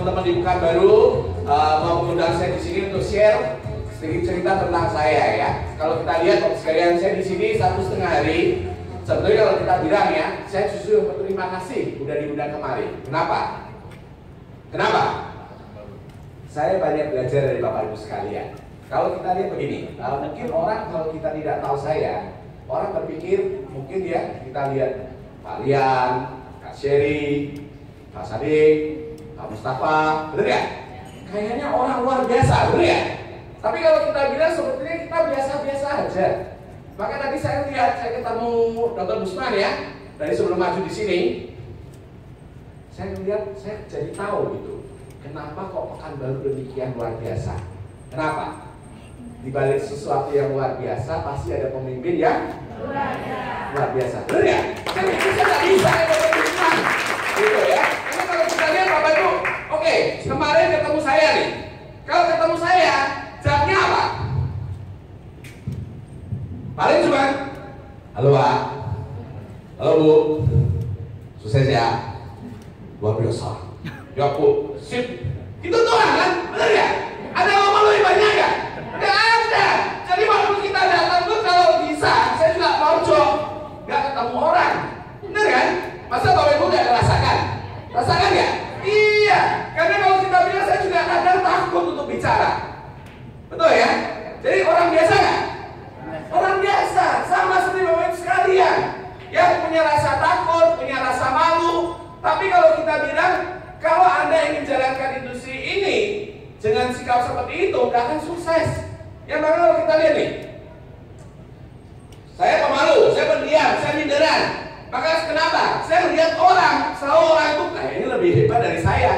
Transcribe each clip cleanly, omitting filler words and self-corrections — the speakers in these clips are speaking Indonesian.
teman-teman di Pekanbaru mau mengundang saya di sini untuk share sedikit cerita tentang saya ya. Kalau kita lihat sekalian saya di sini 1,5 hari. Sebetulnya kalau kita bilang ya, saya justru berterima kasih udah diundang kemari. Kenapa? Kenapa? Saya banyak belajar dari Bapak Ibu sekalian. Kalau kita lihat begini, mungkin orang kalau kita tidak tahu saya, orang berpikir mungkin ya kita lihat Pak Lian, Kak Sherry, Pak Sadik, Pak Mustafa, betul ya? Kayaknya orang luar biasa, betul ya? Tapi kalau kita bilang sebetulnya kita biasa-biasa aja. Maka tadi saya lihat, saya ketemu Dr. Busman ya, dari sebelum maju di sini, saya lihat, saya jadi tahu gitu, kenapa kok Pekanbaru demikian luar biasa? Kenapa? Di balik sesuatu yang luar biasa pasti ada pemimpin yang luar biasa, benar ya? Kan itu saya nggak bisa ya Dr. Busman, gitu ya. Karena kalau kita lihat Bapak Ibu, oke, kemarin ketemu saya nih. Kalau ketemu saya, jawabnya apa? Paling cuma, halo Pak, halo Bu, sukses ya, luar biasa, ya Bu, sip, itu doang kan, benar ya? Ada yang ngomong lebih banyak nggak? Nggak ada. Jadi waktu kita datang tuh kalau bisa, saya juga pojok, nggak ketemu orang, benar kan? Masa Bapak Ibu nggak rasakan? Rasakan ya? Iya, karena kalau kita bilang saya juga kadang takut untuk bicara, betul ya? Jadi orang biasa nggak? Orang biasa, sama seperti Bapak Ibu sekalian, yang punya rasa takut, punya rasa malu. Tapi kalau kita bilang, kalau Anda ingin jalankan industri ini dengan sikap seperti itu, gak akan sukses. Yang mana kalau kita lihat nih, saya pemalu, saya pendiam, saya minderan. Maka kenapa? Saya lihat orang, selalu orang itu kayaknya lebih hebat dari saya.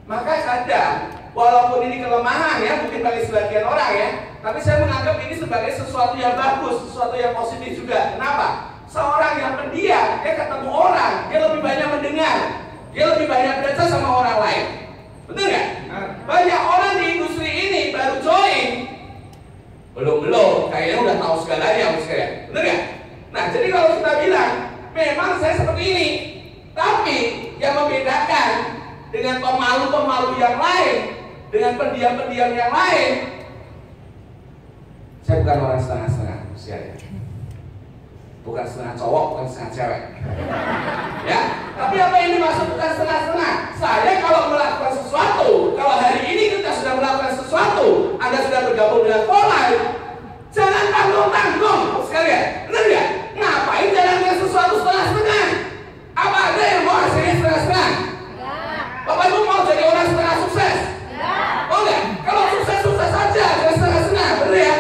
Maka kadang, walaupun ini kelemahan ya, mungkin bagi sebagian orang ya, tapi saya menganggap ini sebagai sesuatu yang bagus, sesuatu yang positif juga. Kenapa? Seorang yang pendiam, dia ketemu orang, dia lebih banyak mendengar, dia lebih banyak belajar sama orang lain. Betul nggak? Banyak orang di industri ini baru join, belum, kayaknya udah tahu segalanya, betul nggak? Nah, jadi kalau kita bilang, memang saya seperti ini, tapi yang membedakan dengan pemalu-pemalu yang lain, dengan pendiam-pendiam yang lain, saya bukan orang setengah-setengah usianya. Bukan setengah cowok, bukan setengah cewek. Ya, tapi apa yang dimaksud bukan setengah-setengah? Saya kalau melakukan sesuatu, kalau hari ini kita sudah melakukan sesuatu, Anda sudah bergabung dengan Polite, jangan tanggung-tanggung sekalian. Benar nggak? Ngapain jalankan sesuatu setengah-setengah? Apa ada yang mau hasilnya setengah-setengah? Bapak Ibu mau jadi orang setengah sukses? Oh enggak? Kalau sukses-sukses saja, jangan setengah-setengah, benar ya?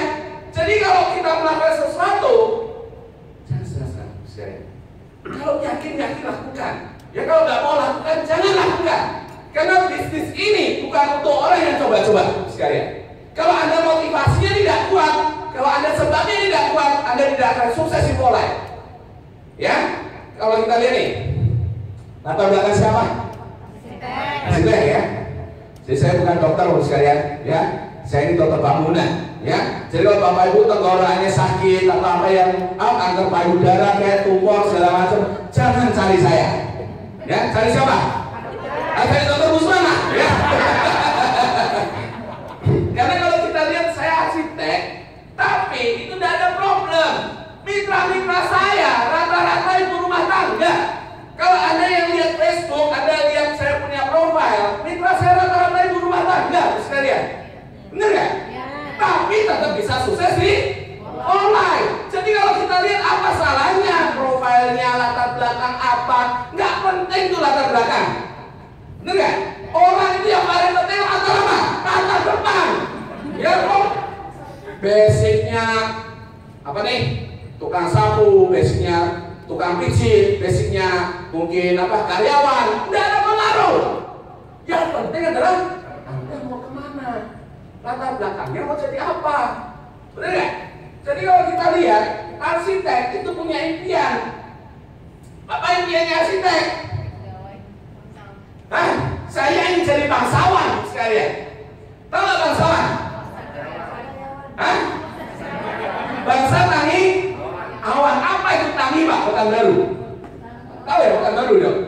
Jadi kalau kita melakukan sesuatu, jangan setengah-setengah sekalian. Kalau yakin lakukan. Ya kalau nggak mau lakukan, jangan lakukan. Karena bisnis ini bukan untuk orang yang coba-coba sekalian. Kalau Anda motivasinya tidak kuat, kalau Anda sebabnya tidak kuat, Anda tidak akan sukses di Polite. Ya, kalau kita lihat nih, latar belakang siapa? Arsitek ya. Jadi saya bukan dokter loh sekalian, ya. Saya ini dokter bangunan, ya. Jadi kalau Bapak Ibu tenggorokannya sakit atau apa yang kanker payudara kayak tumor segala macam, jangan cari saya. Ya, cari siapa? Cari dokter Busman lah, ya. Karena kalau kita lihat saya arsitek, tapi itu tidak ada problem. Mitra-mitra saya rata-rata ibu rumah tangga. Kalau Anda yang lihat Facebook, Anda lihat saya punya profil, mitra saya rata-rata ibu rumah tangga sekalian. Benar nggak? Ya. Tapi tetap bisa sukses di online. Jadi kalau kita lihat apa salahnya profilnya, latar belakang apa, nggak penting tuh latar belakang. Benar nggak? Orang itu yang paling penting latar apa? Latar depan. Ya kok? Basicnya apa nih? Tukang sapu, basicnya tukang pijit, basicnya mungkin apa? Karyawan. Nggak ada pengaruh. Yang penting adalah Anda mau kemana? Latar belakangnya mau jadi apa? Benar nggak? Jadi kalau kita lihat, arsitek itu punya impian. Apa impiannya arsitek? Hah? Saya ingin jadi bangsawan sekalian. Tahu nggak bangsawan? Hah? Bangsa Tangi Awan. Apa itu Tangi Pak? Pekanbaru. Tahu ya Pekanbaru dong?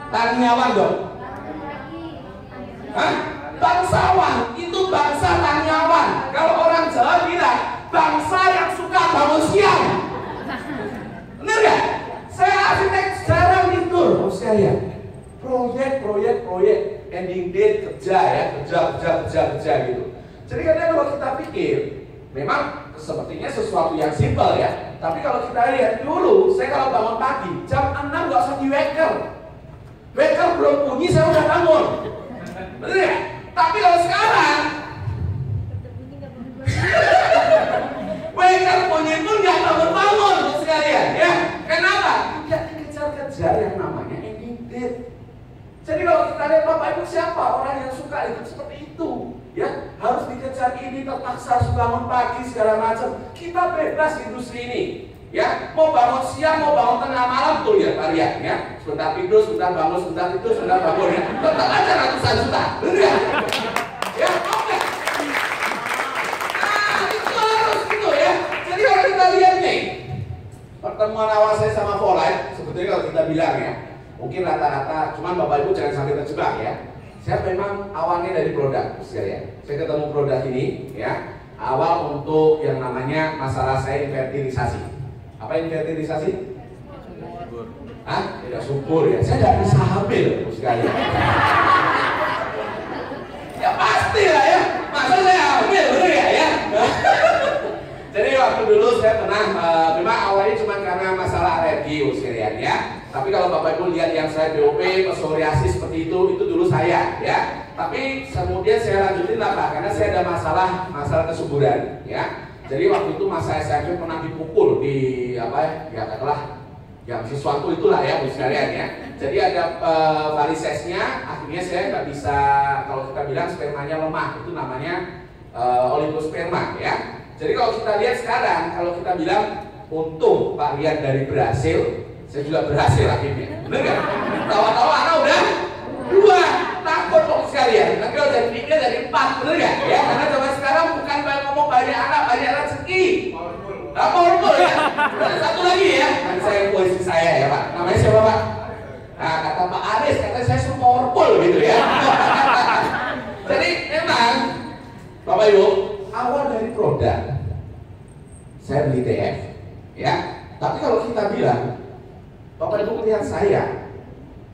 Tangi Awan dong. Hah? Bangsawan itu bangsa tangyawan. Kalau orang Jawa bilang bangsa yang suka bangun siang. Bener gak? Saya arsitek jarang tidur, sekalian. Proyek, ending date kerja ya, kerja gitu. Jadi kadang kalau kita pikir, memang sepertinya sesuatu yang simpel ya. Tapi kalau kita lihat dulu, saya kalau bangun pagi jam 6 nggak usah di waker. Waker belum bunyi saya udah bangun. Bener ya? Tapi kalau sekarang waker bunyi pun nggak bangun sekalian ya. Kenapa? Tidak dikejar-kejar yang namanya ending date. Jadi kalau kita lihat Bapak Ibu siapa orang yang suka hidup seperti itu, ya harus dikejar ini, terpaksa harus bangun pagi segala macam. Kita bebas di industri ini, ya mau bangun siang, mau bangun tengah malam tuh ya kalian, ya sebentar tidur, sebentar bangun, sebentar tidur, sebentar bangun, ya tetap aja ratusan juta, bener ya? Ya oke. Nah itu harus gitu ya. Jadi kalau kita lihat nih pertemuan awal saya sama Volite, sebetulnya kalau kita bilang ya. Mungkin rata-rata, cuman Bapak Ibu jangan sampai terjebak ya. Saya memang awalnya dari produk, sekalian. Saya ketemu produk ini, ya. Awal untuk yang namanya masalah saya infertilisasi. Apa infertilisasi? Subur. Hah? Tidak subur ya. Saya tidak bisa hamil, sekalian. Ya pasti lah ya. Masa saya hamil, bener ya? Jadi waktu dulu saya pernah, memang awalnya cuma karena masalah alergi, sekalian ya. Tapi kalau Bapak Ibu lihat yang saya BOP, psoriasis seperti itu dulu saya ya. Tapi kemudian saya lanjutin apa? Karena saya ada masalah kesuburan ya. Jadi waktu itu masa SMP pernah dipukul di apa ya katakanlah yang sesuatu itulah ya Bu sekalian ya. Jadi ada varisesnya, akhirnya saya nggak bisa, kalau kita bilang spermanya lemah, itu namanya oligosperma ya. Jadi kalau kita lihat sekarang, kalau kita bilang untung Pak Rian dari Brasil, saya juga berhasil akhirnya, bener gak? Tawa-tawa anak udah 2, takut kok sekalian. Nanti kalau jadi 3 jadi 4, bener gak? Ya, karena zaman sekarang bukan ngomong banyak anak rezeki. Powerful ya. Ada satu lagi ya, kan saya posisi saya ya Pak. Namanya siapa Pak? Nah kata Pak Aris, kata saya super powerful gitu ya. Jadi memang Bapak Ibu, awal dari produk saya beli TF, ya. Tapi kalau kita bilang Bapak Ibu melihat saya,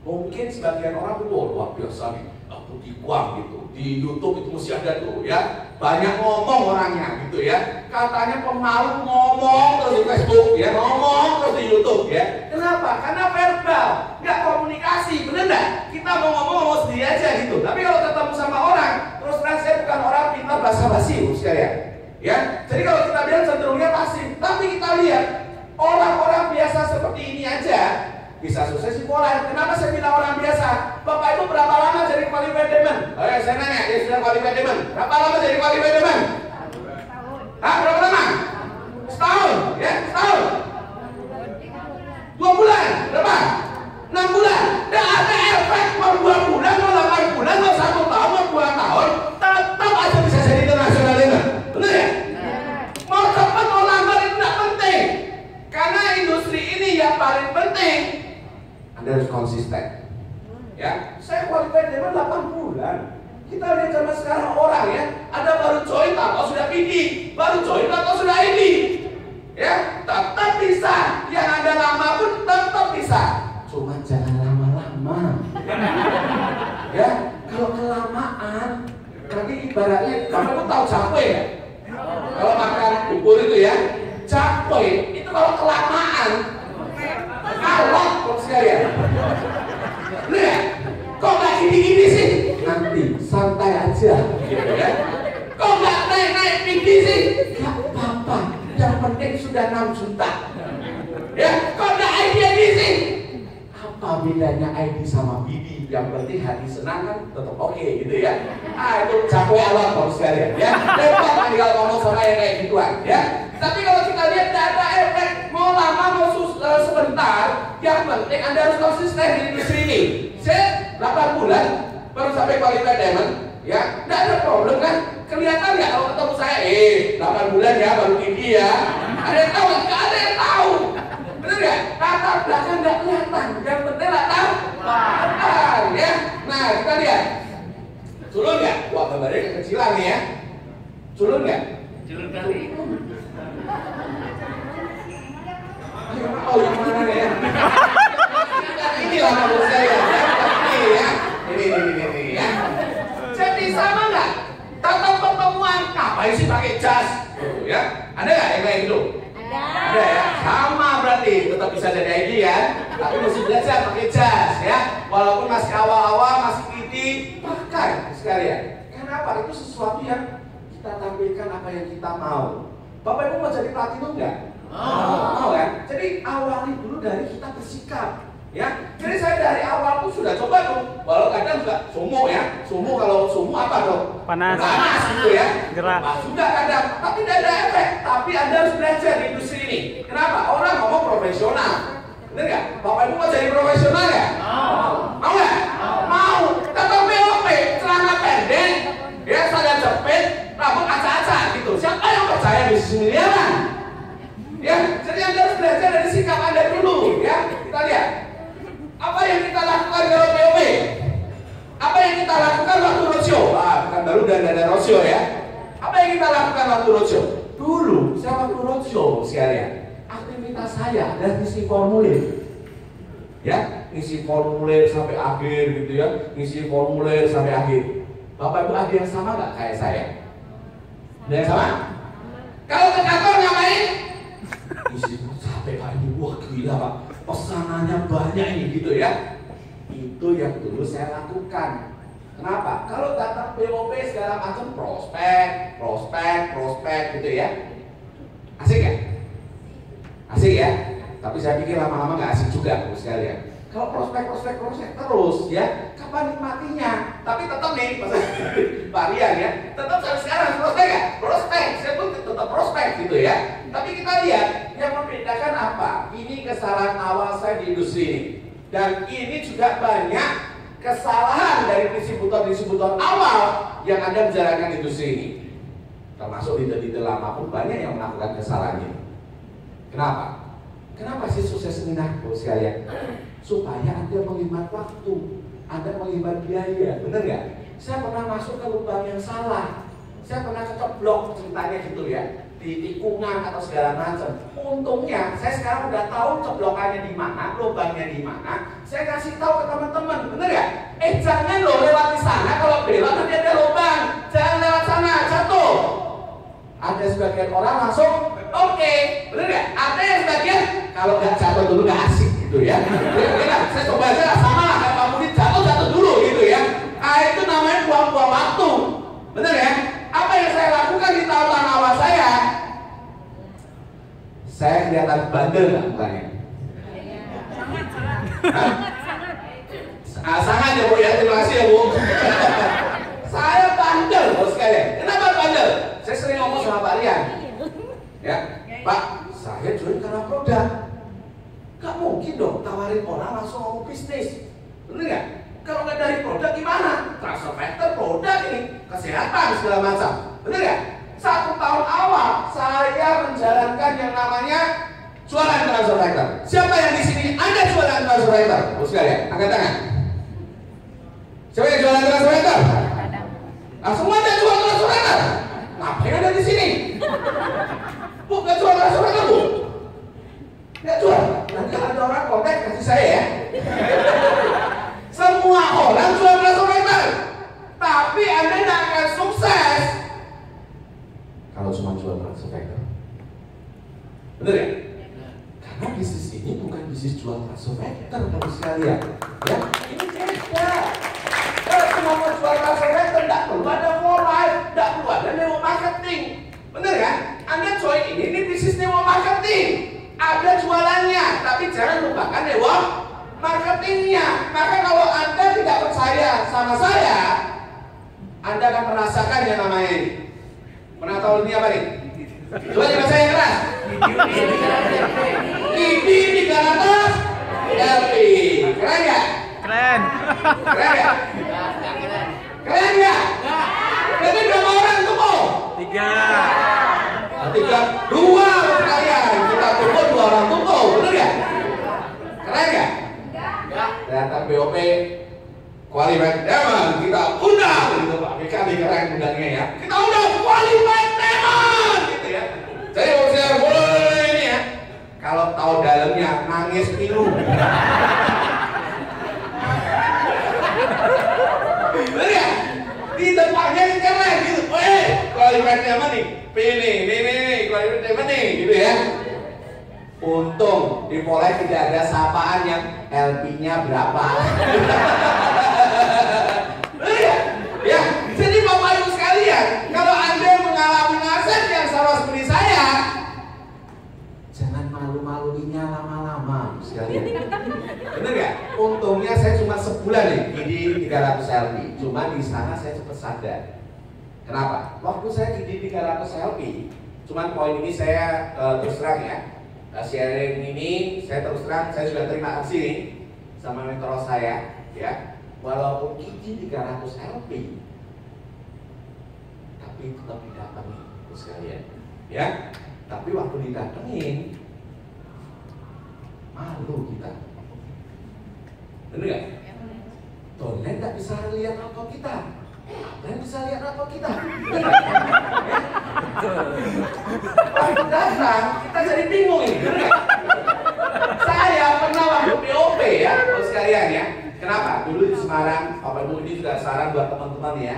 mungkin sebagian orang itu luar biasa nih, aku dikuang gitu. Di YouTube itu mesti ada tuh ya, banyak ngomong orangnya gitu ya. Katanya pemalu ngomong terus di Facebook ya, ngomong terus di YouTube ya. Kenapa? Karena verbal, nggak komunikasi, bener nggak? Kita mau ngomong sendiri aja gitu. Tapi kalau ketemu sama orang, terus terang saya bukan orang pintar basa-basi, sekalian. Ya, jadi kalau kita bilang cenderungnya pasif. Tapi kita lihat orang-orang biasa seperti ini aja bisa sukses di Volite. Kenapa saya bilang orang biasa? Bapak Ibu berapa lama jadi qualified demand? Oke, saya nanya, dia sudah qualified demand. Berapa lama jadi qualified demand? Hah, berapa lama? Setahun, ya, setahun. 2 bulan, berapa? 6 bulan. Tidak ada efek mau 2 bulan, mau 8 bulan, mau 1 tahun, mau 2 tahun, tetap aja bisa jadi internasional demand. Benar ya? Mau cepat, mau lambat itu tidak penting. Karena industri ini yang paling penting Anda harus konsisten. Ya, saya qualified demand 8 bulan. Kita lihat zaman sekarang orang ya, ada baru join atau sudah PD, baru join atau sudah ID. Ya, tetap bisa. Yang ada lama pun tetap bisa. Cuma jangan lama-lama. Ya, kalau kelamaan, nanti ibaratnya, kamu tahu capek ya? Kalau makan bubur itu ya, capek. Itu kalau kelamaan, alot kok sekalian. Lihat, kok nggak gini-gini sih? Nanti santai aja, gitu ya. Kok nggak naik-naik tinggi sih? Gak apa-apa, yang penting sudah 6 juta. Ya, kok nggak ID sih? Apa bedanya ID sama BD? Yang penting hati senang kan tetap oke, gitu ya. Ah itu capek alot kok sekalian, ya. Repot kan kalau ngomong sama yang kayak gituan, ya. Tapi kalau kita lihat tidak ada efek, mau lama mau sebentar, yang penting Anda harus konsisten di industri ini. Saya 8 bulan baru sampai qualified diamond, ya, tidak ada problem kan? Kelihatan nggak kalau ketemu saya? 8 bulan ya baru tinggi ya. Ada yang tahu? Nggak ada yang tahu. Bener nggak? Latar belakang nggak kelihatan. Yang penting latar belakang, ya. Nah kita lihat gambarnya kekecilan nih ya. Culun nggak? Culun kali. Oh yang mana nih ya? Inilah menurut saya. Ini ya. Ini ya. Jadi sama nggak? Tata pertemuan ngapain sih pakai jas? Ya, ada nggak yang kayak gitu? Ada ya. Sama berarti tetap bisa jadi ID ya. Tapi mesti belajar pakai jas ya. Walaupun masih awal-awal, masih kidik, pakai sekalian. Kenapa? Itu sesuatu yang kita tampilkan apa yang kita mau. Bapak Ibu mau jadi platinum nggak? Mau kan? Jadi awali dulu dari kita bersikap. Ya, jadi saya dari awal pun sudah coba tuh. Walau kadang juga sumo ya, sumo kalau sumo apa dong? Panas gitu ya. Gerak. Nah, sudah kadang, tapi tidak ada efek. Tapi Anda harus belajar di industri ini. Kenapa? Orang ngomong profesional. Bener nggak? Bapak Ibu mau jadi profesional ya? Mau nggak? Mau. Kata BOP, celana pendek, ya saya jepit, rambut acak-acak gitu. Siapa yang percaya di sini ya kan? Ya, jadi Anda harus belajar dari sikap Anda dulu. Ya, kita lihat. Apa yang kita lakukan kalau BOP? Apa yang kita lakukan waktu roadshow? Bukan baru dan ada roadshow ya. Apa yang kita lakukan waktu roadshow? Dulu, saya waktu roadshow sekalian. Aktivitas saya adalah ngisi formulir. Ya, ngisi formulir sampai akhir gitu ya. Ngisi formulir sampai akhir. Bapak Ibu ada yang sama nggak kayak saya? Ada yang sama? Kalau ke kantor ngapain? Ngisi sampai Pak Ibu, wah gila Pak. Pesanannya banyak ini gitu ya. Itu yang dulu saya lakukan. Kenapa? Kalau data BOP segala macam prospek gitu ya. Asik ya? Asik ya? Tapi saya pikir lama-lama nggak asik juga sekalian. Kalau prospek terus ya, kapan nikmatinya? Tapi tetap nih, Pak Rian ya, tetap sampai sekarang prospek ya? Prospek, saya pun tetap prospek gitu ya. Tapi kita lihat yang membedakan apa? Ini kesalahan awal saya di industri ini. Dan ini juga banyak kesalahan dari distributor awal yang Anda menjalankan industri ini. Termasuk detail-detail lama pun banyak yang melakukan kesalahan ini. Kenapa? Kenapa sih sukses ini sekalian? Supaya Anda menghemat waktu, Anda menghemat biaya, bener nggak? Saya pernah masuk ke lubang yang salah, saya pernah keceblok ceritanya gitu ya, di tikungan atau segala macam. Untungnya saya sekarang udah tahu ceblokannya di mana, lubangnya di mana. Saya kasih tahu ke teman-teman, bener nggak? Jangan loh lewat di sana, kalau belok nanti ada lubang, jangan lewat sana, jatuh. Ada sebagian orang langsung oke, bener nggak? Ada yang sebagian kalau nggak jatuh dulu nggak asik gitu ya. Saya coba aja sama lah kayak Pak Budi jatuh dulu gitu ya. Itu namanya buang-buang waktu, bener ya? Apa yang saya lakukan di tahun awal saya? Saya kelihatan bandel nggak mukanya? Sangat ya Bu ya, terima kasih ya Bu. Saya bandel bos sekalian. Kenapa bandel? Saya sering ngomong sama Pak Rian. Ya, Pak, saya join karena produk. Gak mungkin dong tawarin orang langsung ngomong bisnis. Bener gak? Kalau nggak dari produk gimana? Transfer factor produk ini, kesehatan segala macam. Bener gak? 1 tahun awal saya menjalankan yang namanya jualan transfer factor. Siapa yang di sini ada jualan transfer factor? Bos sekalian, angkat tangan. Siapa yang jualan transfer factor? Nah, semua ada jual transfer factor. Ngapain ada di sini? Bu, nggak jual transfer factor Bu? Nggak jual. Nanti ada orang kontak kasih saya ya. Semua orang jual transfer factor, tapi Anda tidak akan sukses kalau cuma jual transfer factor. Bener ya? Karena bisnis ini bukan bisnis jual transfer factor, Bapak sekalian. Ya, ini beda. Kalau cuma mau jual transfer factor, tidak perlu ada for life, tidak perlu ada neo marketing. Bener kan? Anda join ini bisnis neo marketing. Ada jualannya, tapi jangan lupakan neo marketingnya. Maka kalau Anda tidak percaya sama saya, Anda akan merasakan yang namanya ini. Pernah tahu ini apa nih? Coba dibaca yang keras. Ini 300 LP. Keren ya? Keren. Keren ya? Keren ya? Jadi berapa orang tunggu? 3. 2 kalian. Kita tunggu 2 orang tunggu. Bener ya? Keren ya? Ternyata BOP qualified, emang kita undang gitu Pak BKB lebih keren undangnya ya. Kita undang qualified teman gitu ya. Jadi saya mulai ini ya. Kalau tahu dalamnya nangis pilu. Bener ya? Di depannya keren gitu. Qualified teman nih. Pilih, nih, qualified teman nih gitu ya. Untung di Polai tidak ada sapaan yang LP-nya berapa. Ya, jadi Bapak Ibu sekalian, kalau Anda mengalami nasib yang sama seperti saya, jangan malu-maluinya lama-lama sekalian. Bener gak? Untungnya saya cuma sebulan nih di 300 LP. Cuma di sana saya cepat sadar. Kenapa? Waktu saya di 300 LP, cuman poin ini saya terus terang ya. Sharing ini saya terus terang, saya sudah terima kasih nih sama mentor saya ya. Walaupun ini 300 LP, tapi tetap didatengin sekalian ya. Tapi waktu didatengin malu kita, bener gak? Dolen gak bisa lihat rapot kita, dan bisa lihat rapot kita. Waktu datang kita jadi bingung ini, bener gak? Saya pernah waktu POP ya, sekalian ya. Kenapa? Dulu di Semarang, Bapak Ibu ini juga saran buat teman-teman ya.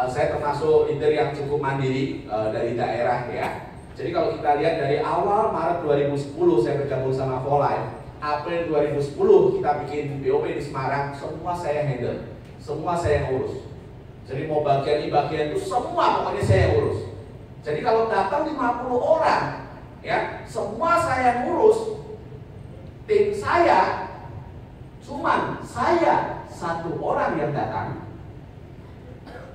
Saya termasuk leader yang cukup mandiri dari daerah ya. Jadi kalau kita lihat dari awal Maret 2010 saya bergabung sama Volai, April 2010 kita bikin BOP di Semarang, semua saya handle, semua saya yang urus. Jadi mau bagian itu semua pokoknya saya yang urus. Jadi kalau datang 50 orang, ya semua saya yang urus. Tim saya cuman saya satu orang yang datang.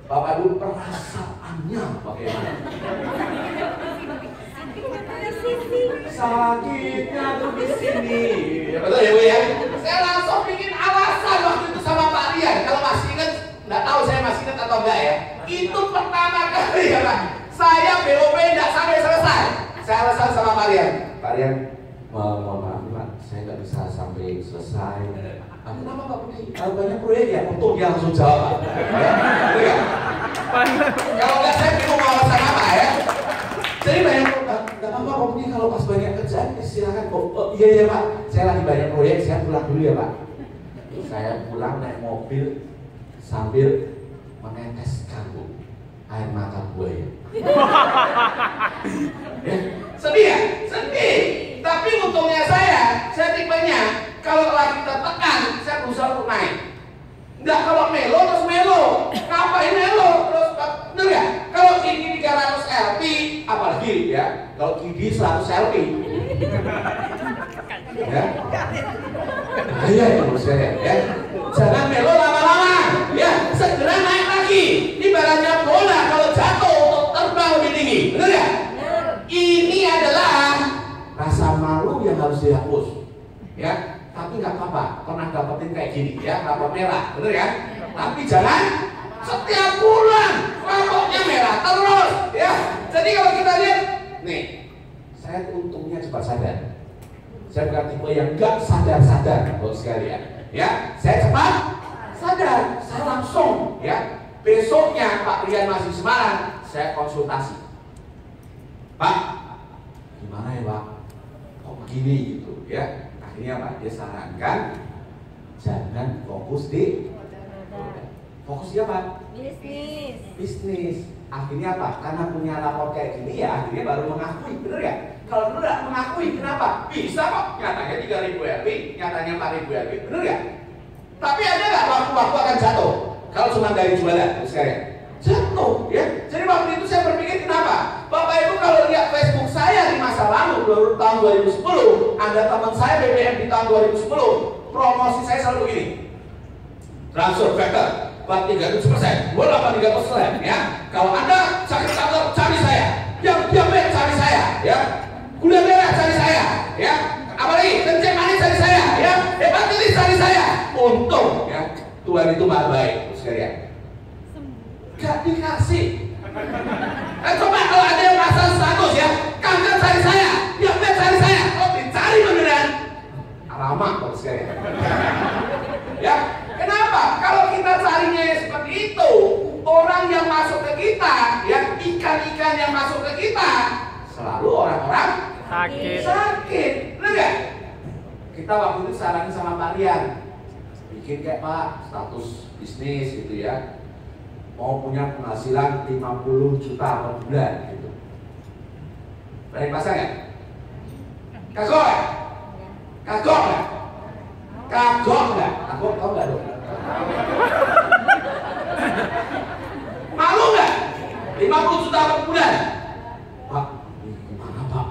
Bapak Ibu perasaannya bagaimana? Sakitnya tuh di sini. Betul ya Bu ya? Saya langsung bikin alasan waktu itu sama Pak Rian. Kalau masih ingat, nggak tahu saya masih ingat atau enggak ya. Itu pertama kali ya Pak. Saya BOP nggak sampai selesai. Saya alasan sama Pak Rian. Pak Rian, mohon maaf Pak, saya nggak bisa sampai selesai. Kenapa Pak Budi? Banyak proyek ya, untung dia langsung jawab Pak. Ya, kalau nggak saya bingung mau alasan apa ya. Jadi banyak proyek, nggak apa-apa Pak Budi kalau pas banyak kerjaan silakan. Oh iya Pak, saya lagi banyak proyek, saya pulang dulu ya Pak. Saya pulang naik mobil sambil meneteskan Bu air mata buaya. Sedih ya? Sedih. Tapi untungnya saya tipenya kalau lagi tertekan, saya berusaha untuk naik. Enggak kalau melo terus melo. Ngapain melo? Terus bener ya? Kalau ini 300 LP, apalagi ya, kalau Kidi 100 LP. Ya. Iya itu saya ya. Jangan melo lama-lama. Ya, segera naik lagi. Ibaratnya bola kalau jatuh untuk terbang lebih tinggi. Bener ya? Ini adalah rasa malu yang harus dihapus. Ya. Tapi nggak apa-apa, pernah dapetin kayak gini ya, rapot merah, bener ya? Tapi jangan setiap bulan rapotnya merah terus ya. Jadi kalau kita lihat nih, saya untungnya cepat sadar. Saya bukan tipe yang nggak sadar-sadar Bapak sekalian ya. Saya cepat sadar, saya langsung ya. Besoknya Pak Rian masih Semarang, saya konsultasi. Pak, gimana ya Pak? Kok begini gitu ya? Akhirnya Pak, dia sarankan jangan fokus di fokus dia Pak? Bisnis. Akhirnya apa? Karena punya rapor kayak gini ya, akhirnya baru mengakui, bener ya? Kalau dulu nggak mengakui, kenapa? Bisa kok, nyatanya 3.000 LP, nyatanya 4.000 LP, bener ya? Tapi ada nggak waktu-waktu akan jatuh? Kalau cuma dari jualan, sekarang jatuh ya. Jadi waktu itu saya berpikir kenapa? Bapak Ibu kalau lihat Facebook saya di masa lalu tahun 2010, ada teman saya BBM di tahun 2010, promosi saya selalu begini. Transfer factor 37%, 83% ya. Kalau Anda sakit kanker cari saya, yang diabetes cari saya ya. Gula darah cari saya ya. Apalagi kencing manis cari saya ya. Hepatitis cari saya. Untung ya. Tuhan itu maha baik sekalian. Gak dikasih. Coba kalau ada yang pasang status ya, kanker cari saya, diabetes cari saya, oh dicari beneran. Alamak Bapak sekalian. Ya, kenapa? Kalau kita carinya seperti itu, orang yang masuk kita selalu orang-orang sakit. Benar nggak? Kita waktu itu saranin sama Pak Rian, bikin kayak Pak status bisnis gitu ya, mau punya penghasilan 50 juta per bulan gitu. Berani pasang nggak? Kagok nggak? Kagok nggak? Kagok nggak? Kagok tau nggak dong? Malu nggak? 50 juta per bulan. Pak, ini gimana Pak?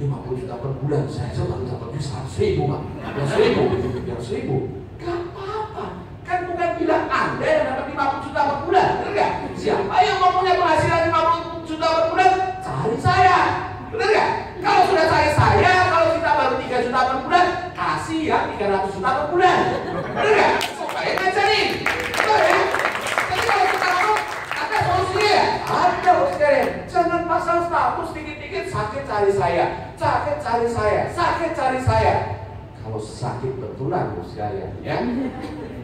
50 juta per bulan, saya aja baru dapatnya 100.000 Pak. 100.000. Gak apa-apa. Kan bukan bilang Anda yang dapat 50 juta per bulan, benar nggak? Siapa yang mau punya penghasilan 50 juta per bulan? Cari saya, benar nggak? Kalau sudah cari saya, kalau kita baru 3 juta per bulan, kasih yang 300 juta per bulan, benar nggak? Supaya ngajarin, betul ya? Jadi kalau kita mau ada solusinya ya? Ada sekalian. Jangan pasang status dikit-dikit sakit cari saya, sakit cari saya, sakit cari saya. Kalau sakit betulan sekalian, ya,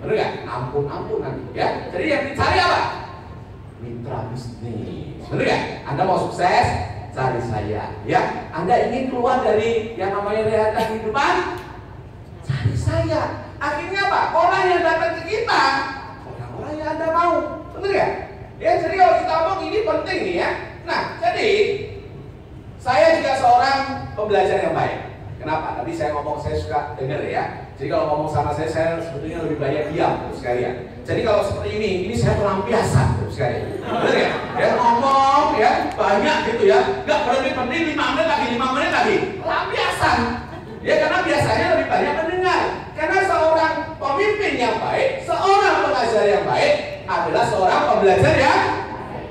benar nggak? Ampun nanti, ya. Jadi yang dicari apa? Mitra bisnis, benar nggak? Anda mau sukses, cari saya, ya. Anda ingin keluar dari yang namanya rehat kehidupan, cari saya. Akhirnya apa? Orang yang datang ke kita, orang-orang yang Anda mau, benar nggak? Ya, jadi kalau kita ngomong ini penting nih ya. Nah, jadi saya juga seorang pembelajar yang baik. Kenapa? Tadi saya ngomong, saya suka dengar ya. Jadi kalau ngomong sama saya sebetulnya lebih banyak diam terus sekalian. Jadi kalau seperti ini saya pelampiasan terus sekalian. Benar ya? Ya ngomong ya banyak gitu ya. Nggak berhenti 5 menit lagi. Pelampiasan. Ya karena biasanya lebih banyak mendengar. Karena seorang pemimpin yang baik, seorang pengajar yang baik adalah seorang pembelajar yang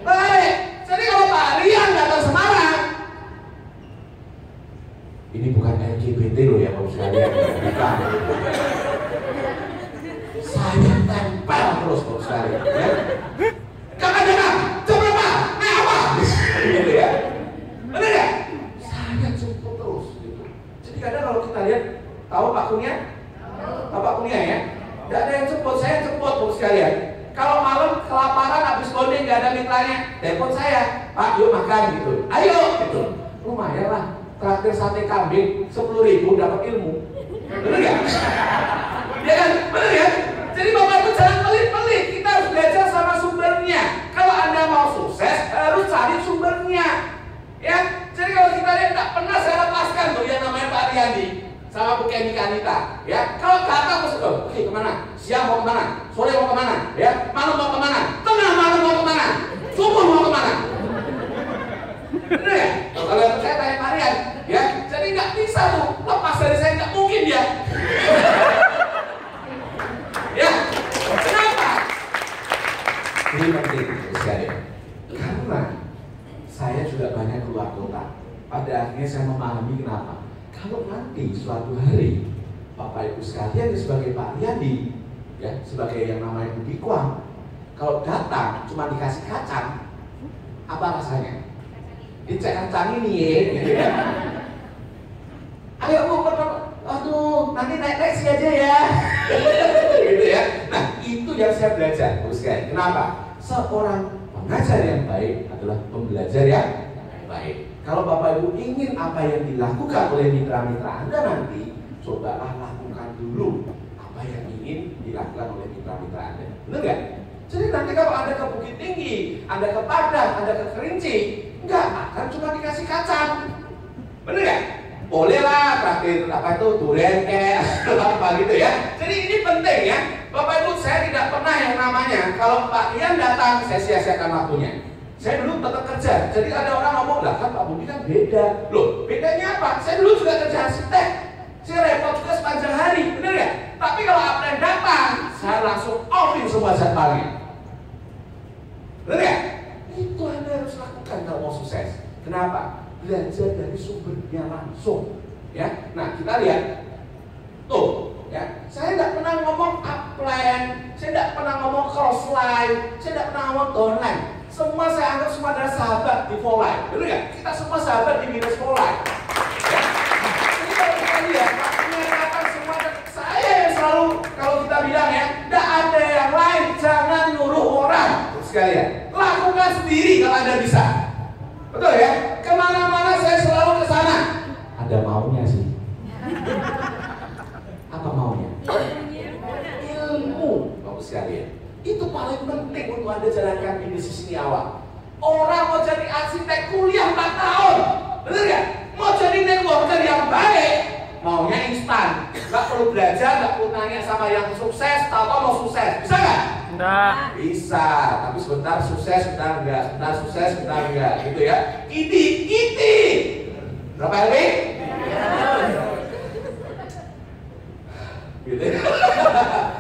baik. Jadi kalau Pak Rian datang Semarang, ini bukan LGBT loh ya Bapak sekalian. Bukan. Saya tempel terus Bapak sekalian. Ya. Kakak datang, jam berapa? Naik apa? Gitu ya. Benar ya? Saya jemput terus. Gitu. Jadi kadang kalau kita lihat, tahu Pak Kunia? Tahu Pak Kunia ya? Tidak ada yang jemput, saya jemput Bapak sekalian. Kalau malam kelaparan habis bonding nggak ada mitranya, telepon saya, Pak yuk makan gitu. Ayo gitu. Lumayan lah. Traktir sate kambing 10.000 dapat ilmu. Benar nggak? Ya kan? Benar ya? Jadi Bapak Ibu jangan pelit-pelit. Kita harus belajar sama sumbernya. Kalau Anda mau sukses harus cari sumbernya. Ya. Jadi kalau kita lihat tak pernah saya lepaskan tuh yang namanya Pak Riyandi sama Bu Kenny Kanita. Ya. Kalau datang terus oke kemana? Siang mau kemana? Sore mau kemana? Ya. Malam mau kemana? Tengah malam mau kemana? Subuh mau kemana? Benar ya? Kalau saya tanya Marian, ya, jadi nggak bisa tuh lepas dari saya, nggak mungkin dia. Ya, kenapa? Ini penting sekali. Karena saya juga banyak keluar kota. Pada akhirnya saya memahami kenapa. Kalau nanti suatu hari Bapak Ibu sekalian sebagai Pak Riyandi, ya, sebagai yang namanya Budi Kwang, kalau datang cuma dikasih kacang, apa rasanya? Dicek kacang ini ya, gitu ya. Ayo Bu, aduh, nanti naik taksi aja ya. Gitu ya. Nah, itu yang saya belajar, terus sekali. Kenapa? Seorang pengajar yang baik adalah pembelajar yang baik. Kalau Bapak Ibu ingin apa yang dilakukan oleh mitra-mitra Anda nanti, cobalah lakukan dulu apa yang ingin dilakukan oleh mitra-mitra Anda. Benar nggak? Jadi nanti kalau Anda ke Bukit Tinggi, Anda ke Padang, Anda ke Kerinci, nggak akan cuma dikasih kacang. Bener nggak? Boleh lah traktir apa itu durian kayak apa gitu ya. Jadi ini penting ya. Bapak Ibu, saya tidak pernah yang namanya kalau Pak Rian datang saya sia-siakan waktunya. Saya dulu tetap kerja. Jadi ada orang ngomong lah kan Pak Budi kan beda. Loh bedanya apa? Saya dulu juga kerja arsitek. Saya repot juga sepanjang hari, bener ya? Tapi kalau April datang, saya langsung offin semua jadwalnya. Bener ya? Itu Anda harus lakukan kalau mau sukses. Kenapa? Belajar dari sumbernya langsung. Ya, nah kita lihat. Tuh, ya. Saya tidak pernah ngomong upline, saya tidak pernah ngomong crossline, saya tidak pernah ngomong downline. Semua saya anggap semua adalah sahabat di Volline. Bener ya? Kita semua sahabat di minus Volline. Ya. Jadi kalau kita lihat, kata semua saya yang selalu kalau kita bilang ya, tidak ada yang lain, jangan nyuruh orang. Sekalian, lakukan sendiri kalau Anda bisa. Betul ya? Kemana-mana saya selalu ke sana. Ada maunya sih. Apa maunya? Ilmu, Bapak sekalian. Itu paling penting untuk Anda jalankan di bisnis ini awal. Orang mau jadi arsitek kuliah 4 tahun, bener gak? Mau jadi networker yang baik, maunya instan. Gak perlu belajar, gak perlu nanya sama yang sukses, tahu mau sukses. Bisa gak? Enggak. Bisa, tapi sebentar sukses, sebentar enggak, sebentar sukses, sebentar enggak, gitu ya. Iti. Berapa LP? Gitu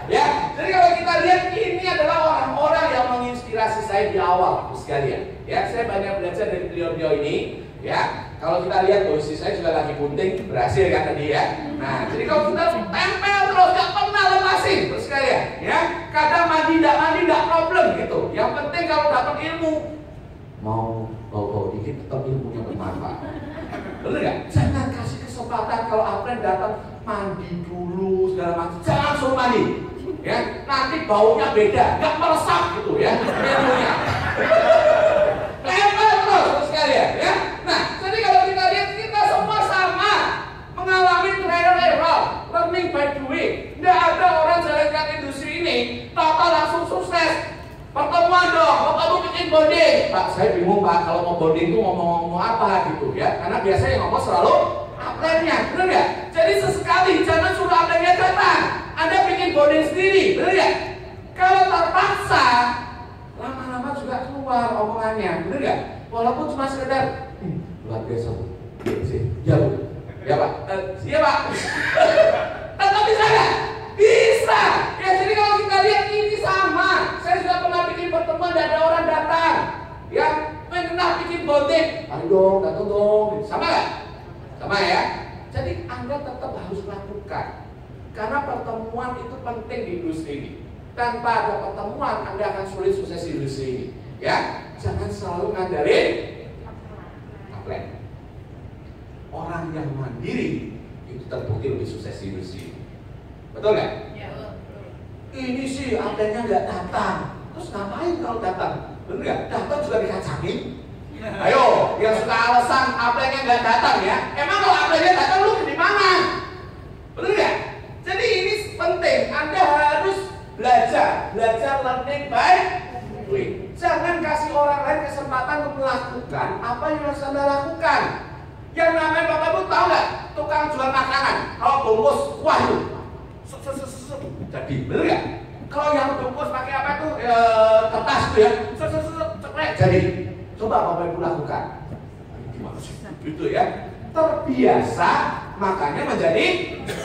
ya. Jadi kalau kita lihat ini adalah orang-orang yang menginspirasi saya di awal, sekalian. Ya, saya banyak belajar dari beliau-beliau ini. Ya, kalau kita lihat posisi saya juga lagi bunting, berhasil kan tadi ya. Nah, jadi kalau kita tempel terus, gak pernah lepasin, terus sekalian. Ya, kadang mandi tidak problem gitu. Yang penting kalau dapat ilmu, mau bau dikit tetap ilmunya bermanfaat. Bener gak? Jangan kasih kesempatan kalau Apren datang mandi dulu segala macam, jangan suruh mandi. Ya, nanti baunya beda, nggak meresap gitu ya ilmunya. Tempel terus sekalian ya. Nah, jadi kalau kita lihat kita semua sama mengalami trial and error, learning by doing. Nggak ada orang jalankan industri ini total langsung sukses. Pertemuan dong, kamu bikin bonding. Pak, saya bingung Pak, kalau mau bonding itu ngomong apa gitu ya. Karena biasanya yang ngomong selalu Aprennya, bener nggak? Jadi sesekali jangan suruh Aprennya datang. Anda bikin bonding sendiri, bener nggak? Kalau terpaksa, lama-lama juga keluar omongannya, bener nggak? Walaupun cuma sekedar, luar biasa Bu, ya Bu, ya Pak, iya Pak. Tetap bisa nggak? Bisa. Ya jadi kalau kita lihat ini sama. Saya sudah pernah bikin pertemuan dan ada orang datang, ya pernah bikin bonding, ayo dong, datang dong, sama nggak? Sama ya. Jadi Anda tetap harus lakukan. Karena pertemuan itu penting di industri ini. Tanpa ada pertemuan, Anda akan sulit sukses di industri ini. Ya, jangan selalu ngandalin Apren. Orang yang mandiri itu terbukti lebih sukses di industri ini. Betul nggak? Ya, betul. Ini sih Aprennya nggak datang. Terus ngapain kalau datang? Bener nggak? Datang juga dikacangin. Ayo, yang suka alasan Aprennya nggak datang ya. Emang kalau Aprennya datang lu di mana? Bener nggak? Jadi ini penting. Anda harus belajar learning by doing. Jangan kasih orang lain kesempatan untuk melakukan apa yang harus Anda lakukan. Yang namanya Bapak Ibu tahu nggak? Tukang jual makanan. Kalau bungkus, wah itu jadi, bener nggak? Kalau yang bungkus pakai apa itu kertas itu ya, jadi. Coba Bapak Ibu lakukan. Gimana sih? Itu ya. Terbiasa, makanya menjadi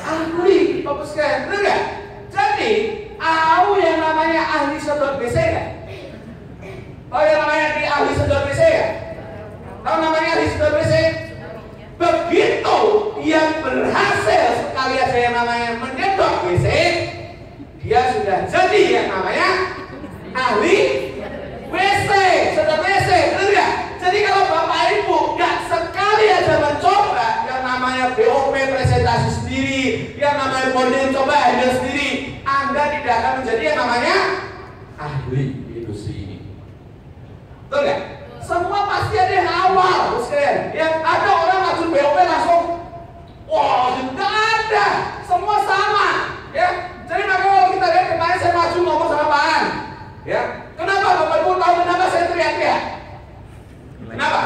ahli. Bapak sekalian, bener nggak? Jadi, tahu yang namanya ahli sedot BC nggak? Tahu yang namanya di ahli sedot BC ya? Tahu namanya ahli sedot BC? Begitu yang berhasil sekali aja yang namanya menyedot WC, dia sudah jadi yang namanya ahli WC, sedot WC, benar nggak? Jadi kalau Bapak Ibu nggak sekali aja mencoba yang namanya BOP presentasi sendiri, yang namanya bonding coba handle sendiri, Anda tidak akan menjadi yang namanya ahli di industri ini. Betul nggak? Semua pasti ada yang awal, sekalian. Yang ada orang maju BOP langsung, wah, nggak ada. Semua sama, ya. Jadi maka kalau kita lihat kemarin saya maju ngomong sama Pak An, ya. Kenapa Bapak Ibu tahu kenapa saya teriak-teriak? Kenapa?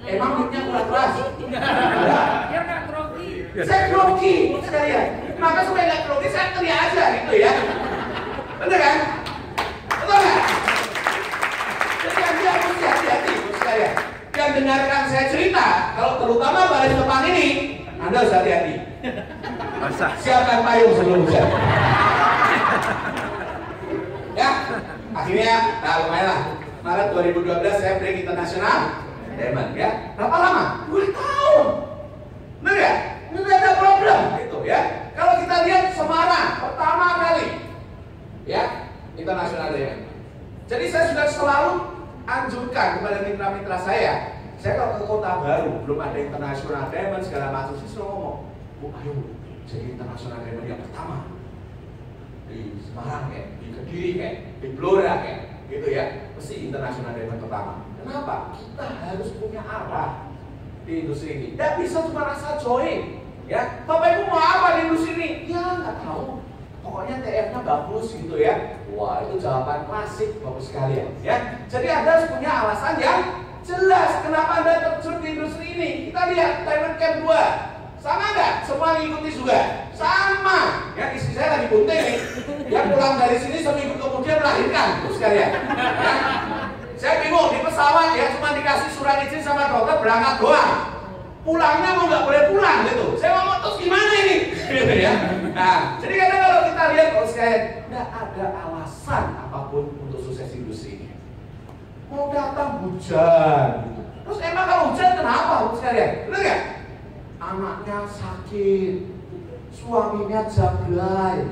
Emang mic-nya kurang keras? Dia nggak grogi. Saya grogi, sekalian. Maka supaya nggak grogi saya teriak aja, gitu ya. Bener kan? Betul nggak? Jadi Anda harus hati-hati, sekalian. Yang dengarkan saya cerita, kalau terutama baris depan ini, Anda harus hati-hati. Siapkan payung sebelum hujan. Ya, akhirnya, nah lumayan lah. Maret 2012 saya break internasional Diamond, ya. Berapa lama? 2 tahun. Bener ya? Nggak ada problem, gitu ya. Kalau kita lihat Semarang pertama kali, ya, internasional Diamond. Jadi saya sudah selalu anjurkan kepada mitra-mitra saya kalau ke kota baru belum ada internasional Diamond segala macam, saya selalu ngomong, Bu, ayo jadi internasional Diamond yang pertama di Semarang kayak, di Kediri kayak, di Blora kayak, gitu ya, mesti internasional dari pertama. Kenapa? Kita harus punya arah di industri ini. Tidak bisa cuma asal join. Ya, Bapak Ibu mau apa di industri ini? Ya nggak tahu. Pokoknya TF-nya bagus gitu ya. Wah, itu jawaban klasik bagus sekali ya. Jadi Anda harus punya alasan yang jelas kenapa Anda terjun di industri ini. Kita lihat Diamond Camp 2. Sama nggak? Semua ngikuti juga? Sama. Ya, istri saya lagi bunting nih. Dia pulang dari sini seminggu kemudian melahirkan, terus sekalian. Ya. Saya bingung di pesawat ya cuma dikasih surat izin sama dokter berangkat doang. Pulangnya mau nggak boleh pulang gitu. Saya ngomong terus gimana ini? Gitu ya. Nah, jadi kadang kalau kita lihat kalau sekalian nggak ada alasan apapun untuk sukses industri ini. Mau datang hujan. Terus emang kalau hujan kenapa sekalian? Benar nggak? Anaknya sakit, suaminya jablay.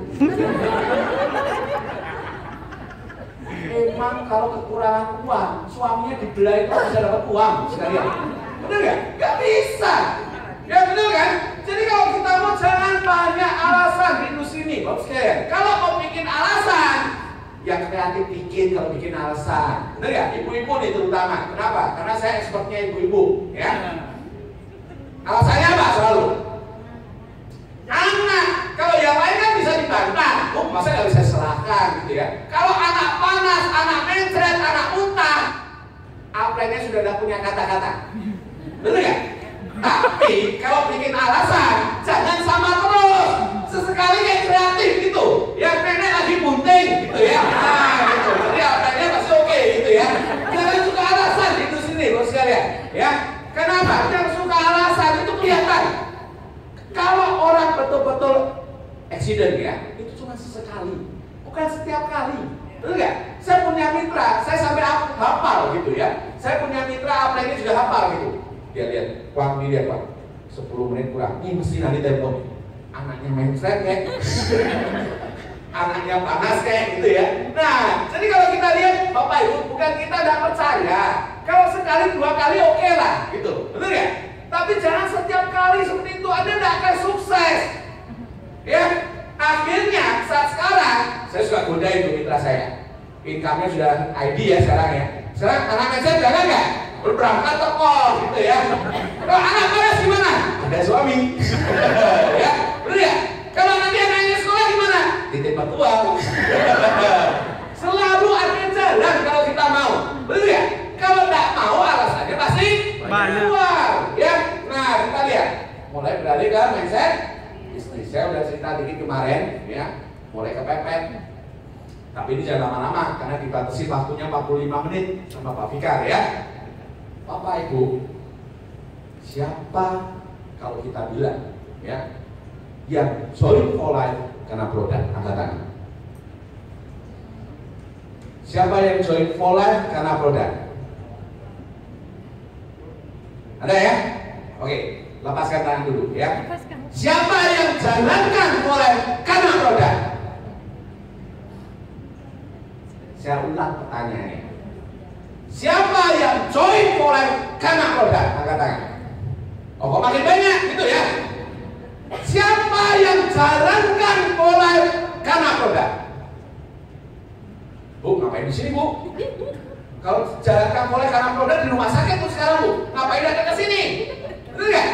Emang kalau kekurangan uang, suaminya dibelai itu bisa dapat uang sekalian. Benar nggak? Nggak bisa. Ya benar kan? Jadi kalau kita mau jangan banyak alasan di industri ini, Bapak sekalian. Kalau mau bikin alasan, yang kreatif bikin kalau bikin alasan. Benar nggak? Ibu-ibu nih terutama. Kenapa? Karena saya expertnya ibu-ibu. Ya. Alasannya apa selalu? Anak. Kalau yang lain kan bisa dibantah. Oh, masa nggak bisa serahkan gitu ya. Kalau anak panas, anak mencret, anak muntah, apliknya sudah ada punya kata-kata. Betul ya? Tapi kalau bikin alasan, jangan sama terus. Sesekali kayak kreatif gitu. Ya nenek lagi bunting gitu ya. Nah, gitu. Jadi apliknya masih oke gitu ya. Jangan suka alasan itu sini, bos sekalian. Ya. Kenapa? Yang suka alasan itu kelihatan. Kalau orang betul-betul accident ya, itu cuma sesekali, bukan setiap kali. Betul nggak? Saya punya mitra, saya sampai hafal gitu ya. Saya punya mitra apa ini sudah hafal gitu. Dia lihat, Bang, dilihat Bang, 10 menit kurang. Ini mesti nanti tempo. Anaknya main set kayak, anaknya panas kayak gitu ya. Nah, jadi kalau kita lihat, Bapak Ibu, bukan kita tidak percaya. Kalau sekali 2 kali oke lah, gitu. Betul nggak? Tapi jangan setiap kali seperti itu, Anda tidak akan sukses. Ya, akhirnya saat sekarang saya suka godain tuh mitra saya. Income-nya sudah ID ya sekarang ya. Sekarang anak saya jalan nggak? Berberangkat toko gitu ya. Kalau anak panas gimana? Ada suami. Ya, betul ya? Kalau nanti anaknya sekolah gimana? Titip mertua. Selalu ada jalan kalau kita mau. Betul ya? Kalau tidak mau alasannya pasti keluar. Ya, nah kita lihat. Mulai beralih ke mindset. Istri saya udah cerita dikit kemarin, ya, mulai kepepet. Tapi ini jangan lama-lama karena dibatasi waktunya 45 menit sama Pak Fikar ya. Bapak Ibu, siapa kalau kita bilang ya yang join for life karena produk, angkat tangan. Siapa yang join for life karena produk? Ada ya? Oke, lepaskan tangan dulu ya. Siapa yang jalankan for life karena produk? Saya ulang pertanyaannya. Siapa yang join for life karena produk? Angkat tangan. Oh, kok makin banyak gitu ya? Siapa yang jalankan for life karena produk? Bu, ngapain di sini Bu? Kalau jalankan for life karena produk di rumah sakit Bu sekarang Bu, ngapain datang ke sini? Betul nggak?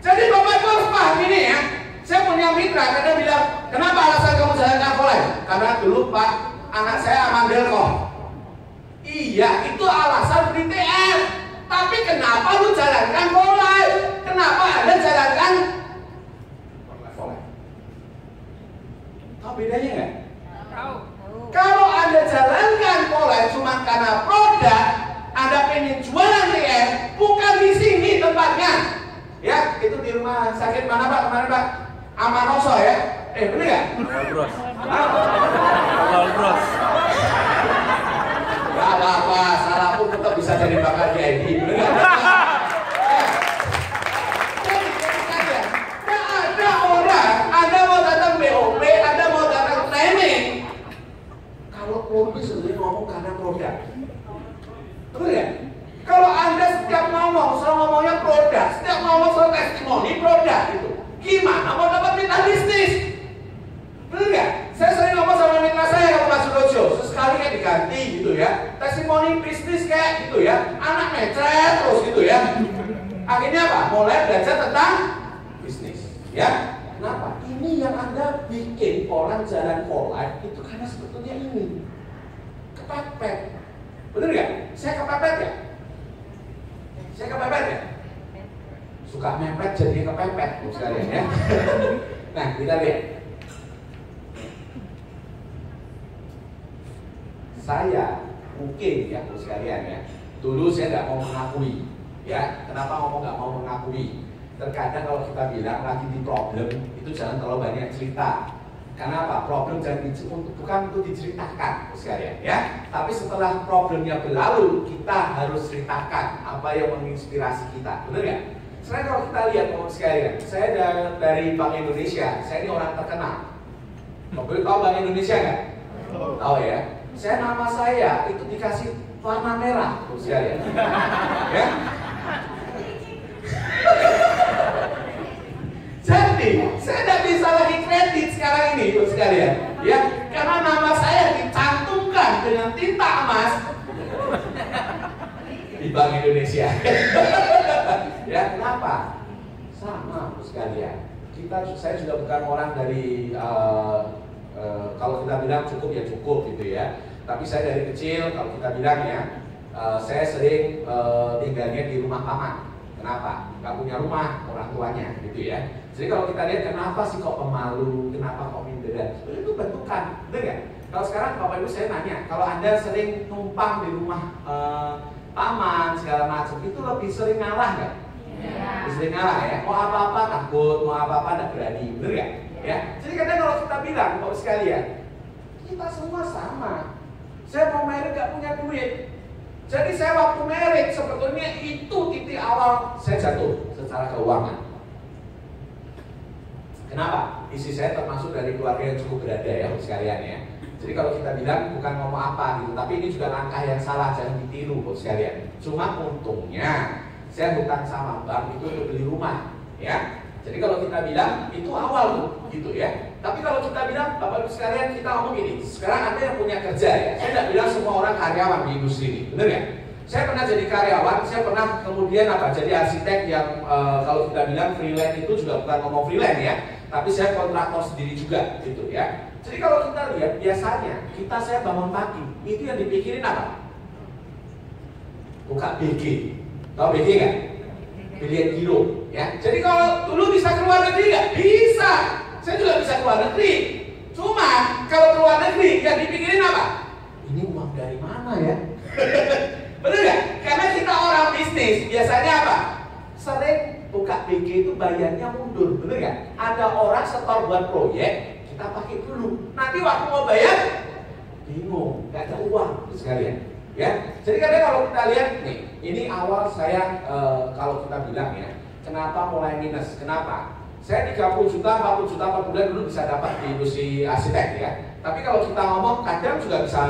Jadi Bapak Ibu harus paham ini ya. Saya punya mitra, karena bilang, kenapa alasan kamu jalankan for life? Karena dulu Pak, anak saya amandel kok. Iya, itu alasan BTR. Tapi kenapa lu jalankan for life? Kenapa Anda jalankan for life? Tahu bedanya nggak? Tahu. Kalau Anda jalankan for life cuma karena produk, Anda pengen jualan TR, bukan di sini tempatnya. Ya, itu di rumah sakit mana Pak kemarin Pak? Amanoso ya? Bener nggak? Bros. Bros. Gak apa-apa, salah pun tetap bisa jadi bakal VIP. Bener nggak? Gak ada orang, Anda mau datang BOP, Anda mau datang training. Kalau Polri sendiri ngomong karena produk. Betul ya? Kalau Anda setiap ngomong, selalu ngomongnya produk, setiap ngomong soal testimoni produk gitu. Gimana mau dapat mitra bisnis? Betul nggak? Saya sering ngomong sama mitra saya kalau masuk dojo, sesekali kan diganti gitu ya. ya, anak mecret terus gitu ya. Akhirnya apa? Mulai belajar tentang bisnis, ya. Kenapa? Ini yang Anda bikin orang jalan for life itu karena sebetulnya ini kepepet. Bener nggak? Saya kepepet ya? Saya kepepet ya? Suka mepet jadi kepepet sekalian ya. Nah, kita lihat. Saya mungkin ya sekalian ya. Dulu saya nggak mau mengakui, ya. Kenapa ngomong nggak mau mengakui? Terkadang kalau kita bilang lagi di problem itu jangan terlalu banyak cerita. Karena apa? Problem bukan untuk diceritakan sekalian ya. Tapi setelah problemnya berlalu, kita harus ceritakan apa yang menginspirasi kita. Benar nggak? Sekarang kalau kita lihat sekalian, saya dari Bank Indonesia, saya ini orang terkenal. Boleh tahu Bank Indonesia nggak? Tahu ya. Nama saya itu dikasih warna merah sekalian. Ya. Jadi, saya tidak bisa lagi kredit sekarang ini, sekalian, ya, karena nama saya dicantumkan dengan tinta emas di Bank Indonesia. Ya, kenapa? Sama, sekalian. Saya juga bukan orang dari kalau kita bilang cukup ya cukup gitu ya. Tapi saya dari kecil, kalau kita bilang ya, saya sering tinggalnya di rumah paman. Kenapa? Gak punya rumah orang tuanya, gitu ya. Jadi kalau kita lihat kenapa sih kok pemalu, kenapa kok minderan, sebenarnya itu bentukan, bener ya? Kalau sekarang Bapak Ibu saya nanya, kalau Anda sering numpang di rumah paman segala macam, itu lebih sering ngalah nggak? Lebih sering ngalah ya. Mau apa-apa takut, mau apa-apa nggak berani, bener ya? Ya. Jadi kadang kalau kita bilang, Bapak sekalian, kita semua sama. Saya mau married gak punya duit. Jadi saya waktu married sebetulnya itu titik awal saya jatuh secara keuangan. Kenapa? Istri saya termasuk dari keluarga yang cukup berada ya sekalian ya. Jadi kalau kita bilang bukan ngomong apa gitu, tapi ini juga langkah yang salah, jangan ditiru sekalian. Cuma untungnya saya hutang sama bank itu untuk beli rumah ya. Jadi kalau kita bilang itu awal tuh gitu ya. Tapi kalau kita bilang Bapak Ibu sekalian kita ngomong gini, sekarang Anda yang punya kerja ya. Saya tidak bilang semua orang karyawan di industri ini, benar ya? Saya pernah jadi karyawan, saya pernah kemudian jadi arsitek yang kalau kita bilang freelance itu juga bukan ngomong freelance ya, tapi saya kontraktor sendiri juga gitu ya. Jadi kalau kita lihat biasanya saya bangun pagi, itu yang dipikirin apa? Buka BG, tahu BG nggak? Biliet giro ya. Jadi kalau dulu bisa keluar negeri nggak? Bisa. Saya juga bisa keluar negeri. Cuma kalau keluar negeri yang dipikirin apa? Ini uang dari mana ya? Bener nggak? Karena kita orang bisnis biasanya apa? Sering buka BG itu bayarnya mundur, bener nggak? Ada orang setor buat proyek, kita pakai dulu. Nanti waktu mau bayar, bingung, nggak ada uang sekalian. Ya, jadi kadang kalau kita lihat nih, ini awal saya kalau kita bilang ya, kenapa mulai minus? Kenapa? Saya 30 juta, 40 juta per bulan dulu bisa dapat di industri arsitek ya. Tapi kalau kita ngomong kadang juga bisa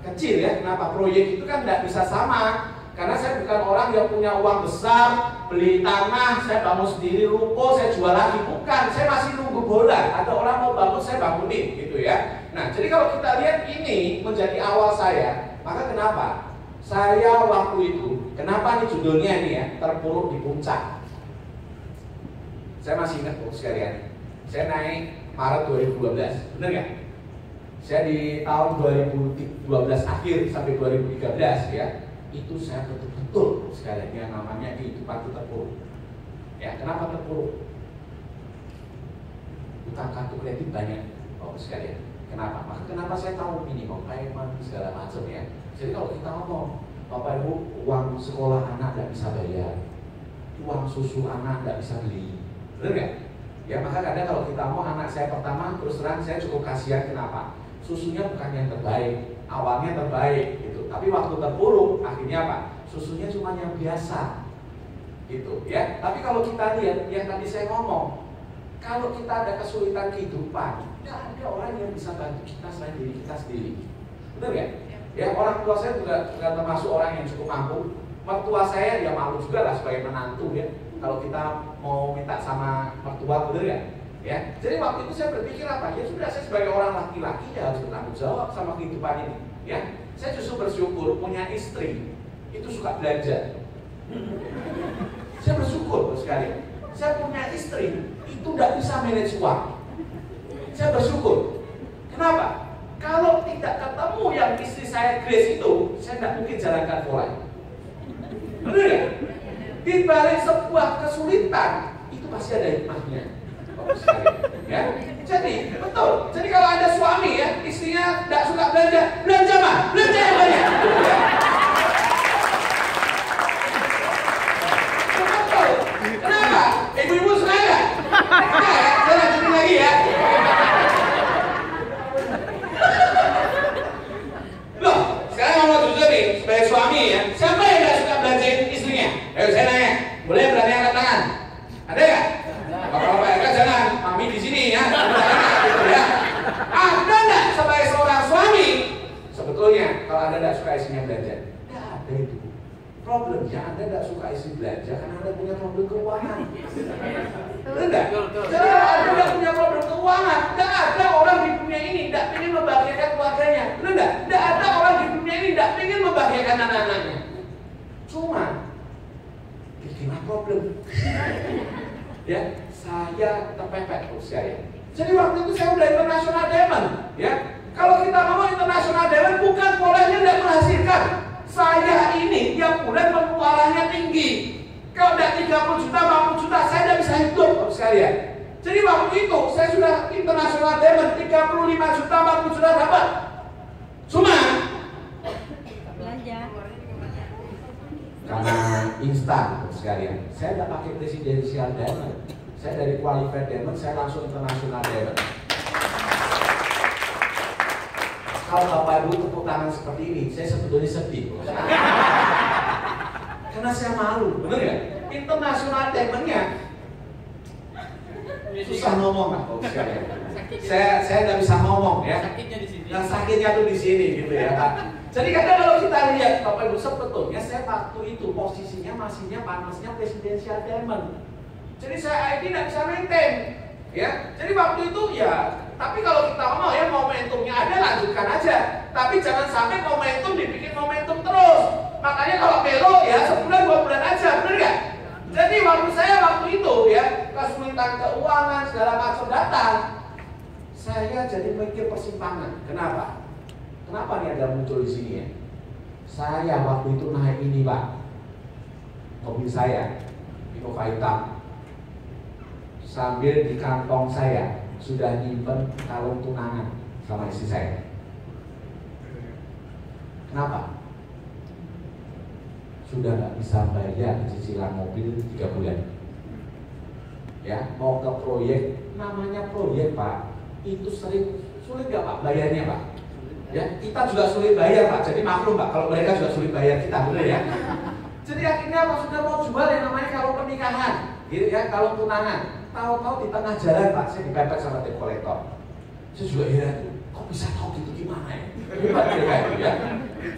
kecil ya. Kenapa? Proyek itu kan tidak bisa sama. Karena saya bukan orang yang punya uang besar, beli tanah, saya bangun sendiri ruko, saya jual lagi. Bukan, saya masih nunggu bola. Ada orang mau bangun, saya bangunin gitu ya. Nah, jadi kalau kita lihat ini menjadi awal saya, maka kenapa? Saya waktu itu, kenapa nih judulnya ini ya, terpuruk di puncak. Saya masih ingat sekalian, saya naik Maret 2012, bener nggak? Saya di tahun 2012 akhir sampai 2013 ya, itu saya betul-betul sekalian yang namanya kehidupan itu terpuruk. Ya, kenapa terpuruk? Utang kartu kredit banyak, sekalian. Kenapa? Maka kenapa saya tahu minimum payment segala macam ya. Jadi kalau kita ngomong, Bapak Ibu, uang sekolah anak tidak bisa bayar, uang susu anak tidak bisa beli, benar nggak? Ya maka kadang kalau kita mau anak saya pertama, terus terang saya cukup kasihan. Kenapa? Susunya bukan yang terbaik, awalnya terbaik gitu, tapi waktu terpuruk akhirnya apa? Susunya cuma yang biasa, gitu ya. Tapi kalau kita lihat yang tadi saya ngomong, kalau kita ada kesulitan kehidupan, tidak ada orang yang bisa bantu kita selain diri kita sendiri, benar ya? Ya orang tua saya juga termasuk orang yang cukup mampu. Mertua saya ya malu juga lah sebagai menantu ya. Kalau kita mau minta sama mertua, bener ya? Ya. Jadi waktu itu saya berpikir apa? Ya sudah, saya sebagai orang laki-laki ya harus bertanggung jawab sama kehidupan ini. Ya. Saya justru bersyukur punya istri itu suka belanja. Saya bersyukur sekali. Saya punya istri itu tidak bisa manage uang. Saya bersyukur. Kenapa? Kalau tidak ketemu yang istri saya Grace itu, saya tidak mungkin jalankan forex. Benar ya? Di balik sebuah kesulitan itu pasti ada hikmahnya. Ya, jadi betul. Jadi kalau ada suami ya, istrinya tidak suka belanja, belanja mah, belanja yang banyak. Betul. Kenapa? Ibu-ibu suka nggak? Nah, ya, saya lanjutin lagi ya. Loh, sekarang ngomong jujur nih, sebagai suami ya, siapa yang nggak suka belanjain istrinya? Ayo saya nanya, boleh berani angkat tangan? Ada nggak? Kalau Pak Eka jangan, mami di sini ya. Gitu ya. Ada nggak sebagai seorang suami? Sebetulnya kalau Anda nggak suka istrinya belanja, nggak ada itu. Problemnya Anda nggak suka istri belanja karena Anda punya problem keuangan. Benar? Jadi Anda nggak punya problem keuangan, nggak ada orang di dunia ini nggak ingin membahagiakan keluarganya. Benar? Nggak ada orang di dunia ini nggak ingin membahagiakan anak-anaknya. Cuma bikin problem. Ya, saya terpepet usia. Jadi waktu itu saya udah international diamond, ya. Kalau kita ngomong international diamond bukan polanya tidak menghasilkan. Saya ini yang bulan pengeluarannya tinggi. Kalau udah 30 juta, 40 juta, saya tidak bisa hidup sekalian. Jadi waktu itu saya sudah international diamond 35 juta, 40 juta dapat. Cuma belanja. Karena instan sekalian. Saya tidak pakai presidensial diamond. Saya dari qualified diamond, saya langsung international diamond. Kalau Bapak Ibu tepuk tangan seperti ini, saya sebetulnya sedih. Karena saya malu, bener ya? International diamondnya susah ngomong lah, sekalian. Saya tidak bisa ngomong ya. Sakitnya di sini. Yang sakitnya tuh di sini, gitu ya Pak. Jadi kadang kalau kita lihat Bapak Ibu sebetulnya saya waktu itu posisinya masihnya panasnya presidensial diamond. Jadi saya ID tidak bisa maintain, ya. Jadi waktu itu ya. Tapi kalau kita ngomong ya momentumnya ada lanjutkan aja. Tapi jangan sampai momentum dibikin momentum terus. Makanya kalau melo ya sebulan 2 bulan aja, bener nggak? Jadi waktu itu ya kesulitan keuangan segala macam datang. Saya jadi mikir persimpangan. Kenapa? Kenapa nih ada muncul di sini ya? Saya waktu itu naik ini Pak, mobil saya, Innova hitam. Sambil di kantong saya sudah nyimpen kalung tunangan sama istri saya. Kenapa? Sudah nggak bisa bayar cicilan mobil 3 bulan. Ya, mau ke proyek, namanya proyek Pak, itu sering sulit nggak Pak bayarnya Pak? Ya, kita juga sulit bayar Pak. Jadi maklum Pak, kalau mereka juga sulit bayar kita, benar ya? Jadi akhirnya Pak sudah mau jual yang namanya kalung pernikahan, gitu ya, kalung tunangan. Tahu-tahu di tengah jalan Pak, saya dipepet sama debt collector. Saya juga heran, kok bisa tahu gitu gimana ya? Hebat ya.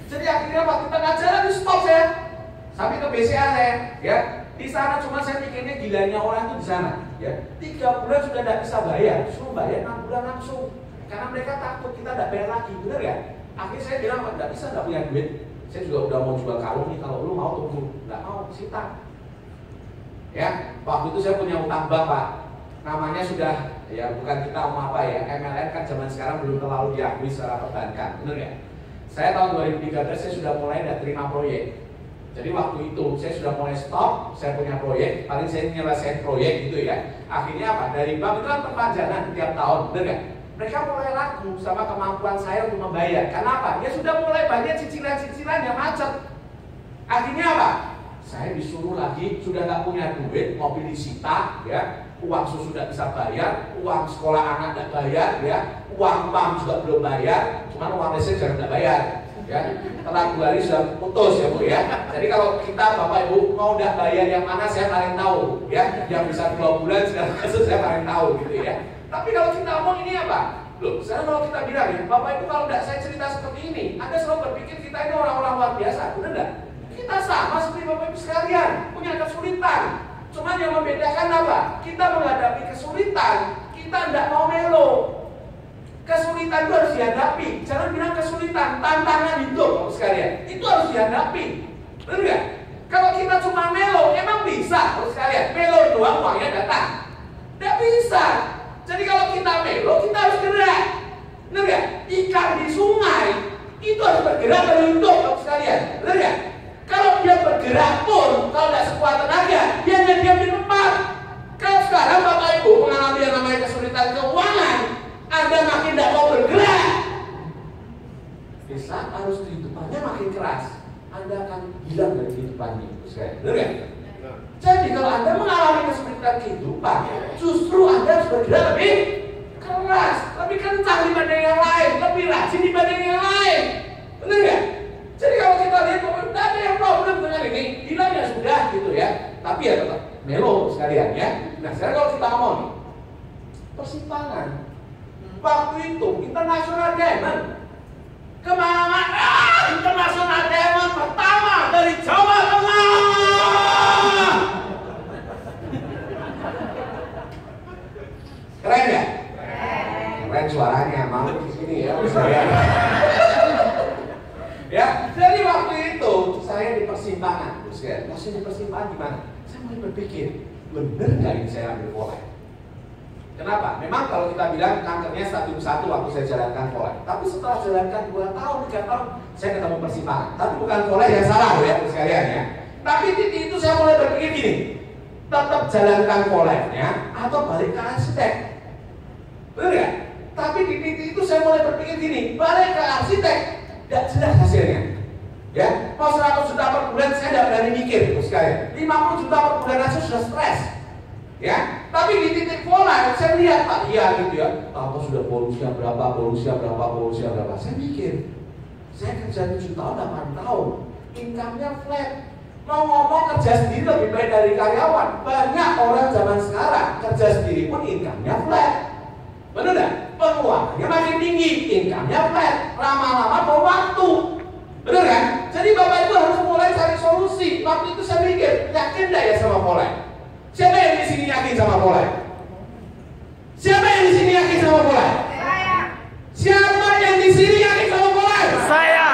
Jadi akhirnya Pak di tengah jalan di stop saya, sampai ke BCA saya, ya. Di sana cuma saya pikirnya gilanya orang itu di sana, ya. 3 bulan sudah tidak bisa bayar, suruh bayar 6 bulan langsung. Karena mereka takut kita tidak bayar lagi, benar ya? Akhirnya saya bilang, Pak, tidak bisa, tidak punya duit. Saya juga udah mau jual kalung nih, kalau lu mau tunggu. Tidak mau, sita. Ya, waktu itu saya punya utang bank Pak. Namanya sudah, ya bukan kita mau apa ya, MLM kan zaman sekarang belum terlalu diakui secara perbankan, benar ya? Saya tahun 2013 saya sudah mulai tidak terima proyek. Jadi waktu itu saya sudah mulai stop, saya punya proyek, paling saya menyelesaikan proyek gitu ya. Akhirnya apa? Dari bank itu kan perpanjangan tiap tahun, benar nggak? Mereka mulai ragu sama kemampuan saya untuk membayar. Karena apa? Ya sudah mulai banyak cicilan-cicilan yang macet. Akhirnya apa? Saya disuruh lagi, sudah nggak punya duit, mobil disita, ya, uang susu tidak bisa bayar, uang sekolah anak tidak bayar, ya, uang PAM juga belum bayar, cuman uang listrik jangan tidak bayar, ya. Setelah 2 hari sudah putus ya Bu ya. Jadi kalau kita Bapak Ibu mau tidak bayar yang mana saya paling tahu, ya, yang bisa 2 bulan segala macam saya paling tahu gitu ya. Tapi kalau kita ngomong ini apa? Loh, sekarang kalau kita bilang ya, Bapak Ibu kalau tidak saya cerita seperti ini, Anda selalu berpikir kita ini orang-orang luar biasa, benar tidak? Kita sama seperti Bapak Ibu sekalian, punya kesulitan. Cuman yang membedakan apa? Kita menghadapi kesulitan, kita tidak mau melo. Kesulitan itu harus dihadapi. Jangan bilang kesulitan, tantangan hidup Bapak sekalian. Itu harus dihadapi. Benar nggak? Kalau kita cuma melo, emang bisa? Terus sekalian, melo doang uangnya datang? Nggak bisa. Jadi kalau kita melo, kita harus gerak. Benar nggak? Ikan di sungai itu harus bergerak beruntung, terus sekalian. Benar nggak? Kalau dia bergerak pun, kalau tidak sekuat tenaga, dia hanya diam di tempat. Kalau sekarang Bapak Ibu mengalami yang namanya kesulitan keuangan, Anda makin tidak mau bergerak, bisa arus kehidupannya makin keras, Anda akan hilang dari kehidupannya. Benar nggak? Jadi kalau Anda mengalami kesulitan kehidupan, justru Anda harus bergerak lebih keras, lebih kencang dibanding yang lain, lebih rajin dibanding yang lain. Benar nggak? Jadi kalau kita lihat tidak ada yang problem dengan ini, hilang ya sudah gitu ya. Tapi ya tetap melo sekalian ya. Nah sekarang kalau kita ngomong nih, persimpangan. Waktu itu International Diamond kemana-mana, International Diamond pertama dari Jawa Tengah. Keren ya? Keren suaranya, mau di sini ya saya. Ya, jadi waktu itu saya di persimpangan, masih di persimpangan gimana? Saya mulai berpikir, bener nggak ini saya ambil Foley? Kenapa? Memang kalau kita bilang kankernya stadium 1 waktu saya jalankan Foley, tapi setelah jalankan 2 tahun, 3 tahun, saya ketemu persimpangan. Tapi bukan Foley yang salah ya, sekalian ya. Tapi titik itu saya mulai berpikir gini, tetap jalankan Foley-nya atau balik ke arsitek? Bener nggak? Tapi di titik itu saya mulai berpikir gini, balik ke arsitek. Tidak jelas hasilnya. Ya, mau 100 juta per bulan saya tidak berani mikir, sekalian. 50 juta per bulan aja sudah stres. Ya, tapi di titik pola saya lihat Pak, iya gitu ya. Apa sudah bonusnya berapa, bonusnya berapa, bonusnya berapa? Saya mikir, saya kerja 7 tahun, 8 tahun, income-nya flat. Mau ngomong kerja sendiri lebih baik dari karyawan. Banyak orang zaman sekarang kerja sendiri pun income-nya flat. Benar nggak? Pengeluarannya makin tinggi, income-nya flat, lama-lama mau waktu. Benar kan? Jadi Bapak Ibu harus mulai cari solusi. Waktu itu saya mikir, yakin nggak ya sama Foley? Siapa yang di sini yakin sama Foley? Siapa yang di sini yakin sama Foley? Saya. Siapa yang di sini yakin sama Foley? Saya.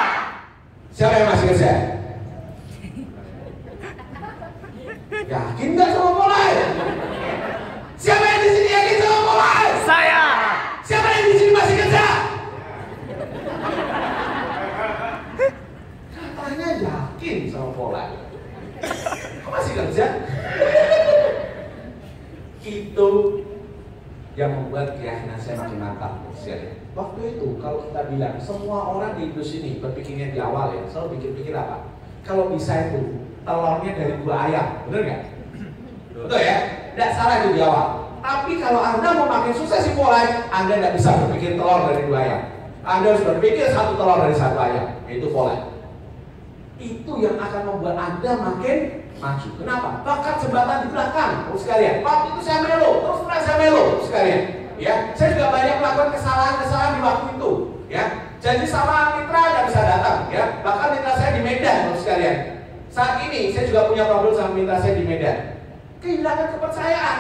Siapa yang masih kerja? Yakin nggak sama Foley? Siapa yang di sini yakin sama Foley? Saya. Siapa yang di sini masih kerja? Katanya yakin sama Foley. Kok masih kerja? Itu yang membuat keyakinan saya makin mantap. Waktu itu kalau kita bilang semua orang di industri ini berpikirnya di awal ya, selalu pikir-pikir apa? Kalau bisa itu telurnya dari 2 ayam, bener nggak? Betul ya? Tidak salah itu di awal. Tapi kalau Anda mau makin sukses di Foley, Anda tidak bisa berpikir telur dari 2 ayam. Anda harus berpikir 1 telur dari 1 ayam, yaitu Foley. Itu yang akan membuat Anda makin maju. Kenapa? Bakat jembatan di belakang, sekalian. Waktu itu saya melo, terus terang saya melo, sekalian. Ya, saya juga banyak melakukan kesalahan-kesalahan di waktu itu. Ya, jadi sama mitra tidak bisa datang. Ya, bahkan mitra saya di Medan, sekalian. Saat ini saya juga punya problem sama mitra saya di Medan. Kehilangan kepercayaan.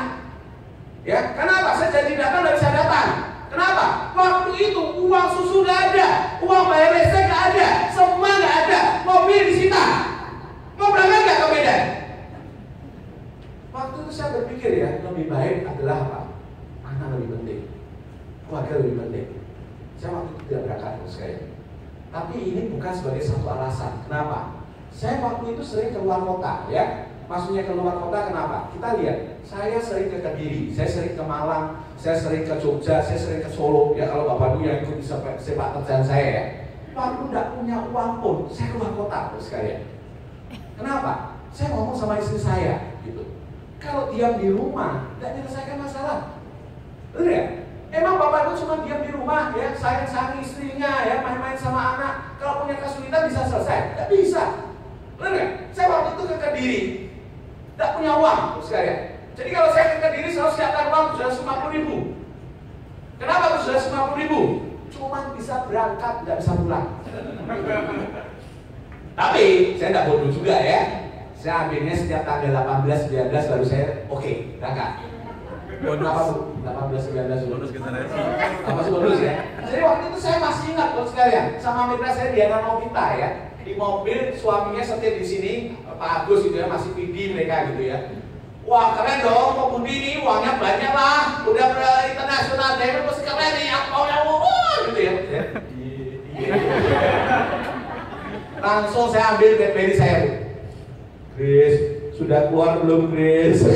Ya, kenapa? Saya janji datang tidak bisa datang. Kenapa? Waktu itu uang susu nggak ada, uang bayar listrik nggak ada, semua nggak ada, mobil disita. Mau berangkat nggak ke Medan? Waktu itu saya berpikir ya, lebih baik adalah apa? Anak lebih penting, keluarga lebih penting. Saya waktu itu tidak berangkat sekali. Tapi ini bukan sebagai satu alasan. Kenapa? Saya waktu itu sering keluar kota, ya. Maksudnya keluar kota kenapa? Kita lihat, saya sering ke Kediri, saya sering ke Malang, saya sering ke Jogja, saya sering ke Solo. Ya kalau Bapak Ibu yang ikut di sepak terjang saya ya, waktu tidak punya uang pun, saya keluar kota sekalian. Kenapa? Saya ngomong sama istri saya, gitu. Kalau diam di rumah, tidak menyelesaikan masalah. Betul ya? Emang Bapak Ibu cuma diam di rumah ya, sayang-sayang istrinya ya, main-main sama anak. Kalau punya kesulitan bisa selesai? Tidak bisa. Betul ya? Saya waktu itu ke Kediri, tidak punya uang, sekalian. Jadi kalau saya ke Kediri selalu siapkan uang 750.000. Kenapa 750.000? Cuma bisa berangkat, tidak bisa pulang. Tapi saya tidak bodoh juga ya. Saya ambilnya setiap tanggal 18, 19 baru saya oke, berangkat. Bonus apa Bu? 18, 19 bonus kita apa sih bonus ya? Jadi waktu itu saya masih ingat buat sekalian sama mitra saya Diana Novita ya. di mobil, suaminya setir di sini, Pak Agus gitu ya, masih PD mereka gitu ya. Wah keren dong, Pak Budi ini uangnya banyak lah, udah internasional, dia pasti keren nih, gitu ya. Langsung saya ambil BlackBerry saya, Bu. Grace, sudah keluar belum Grace?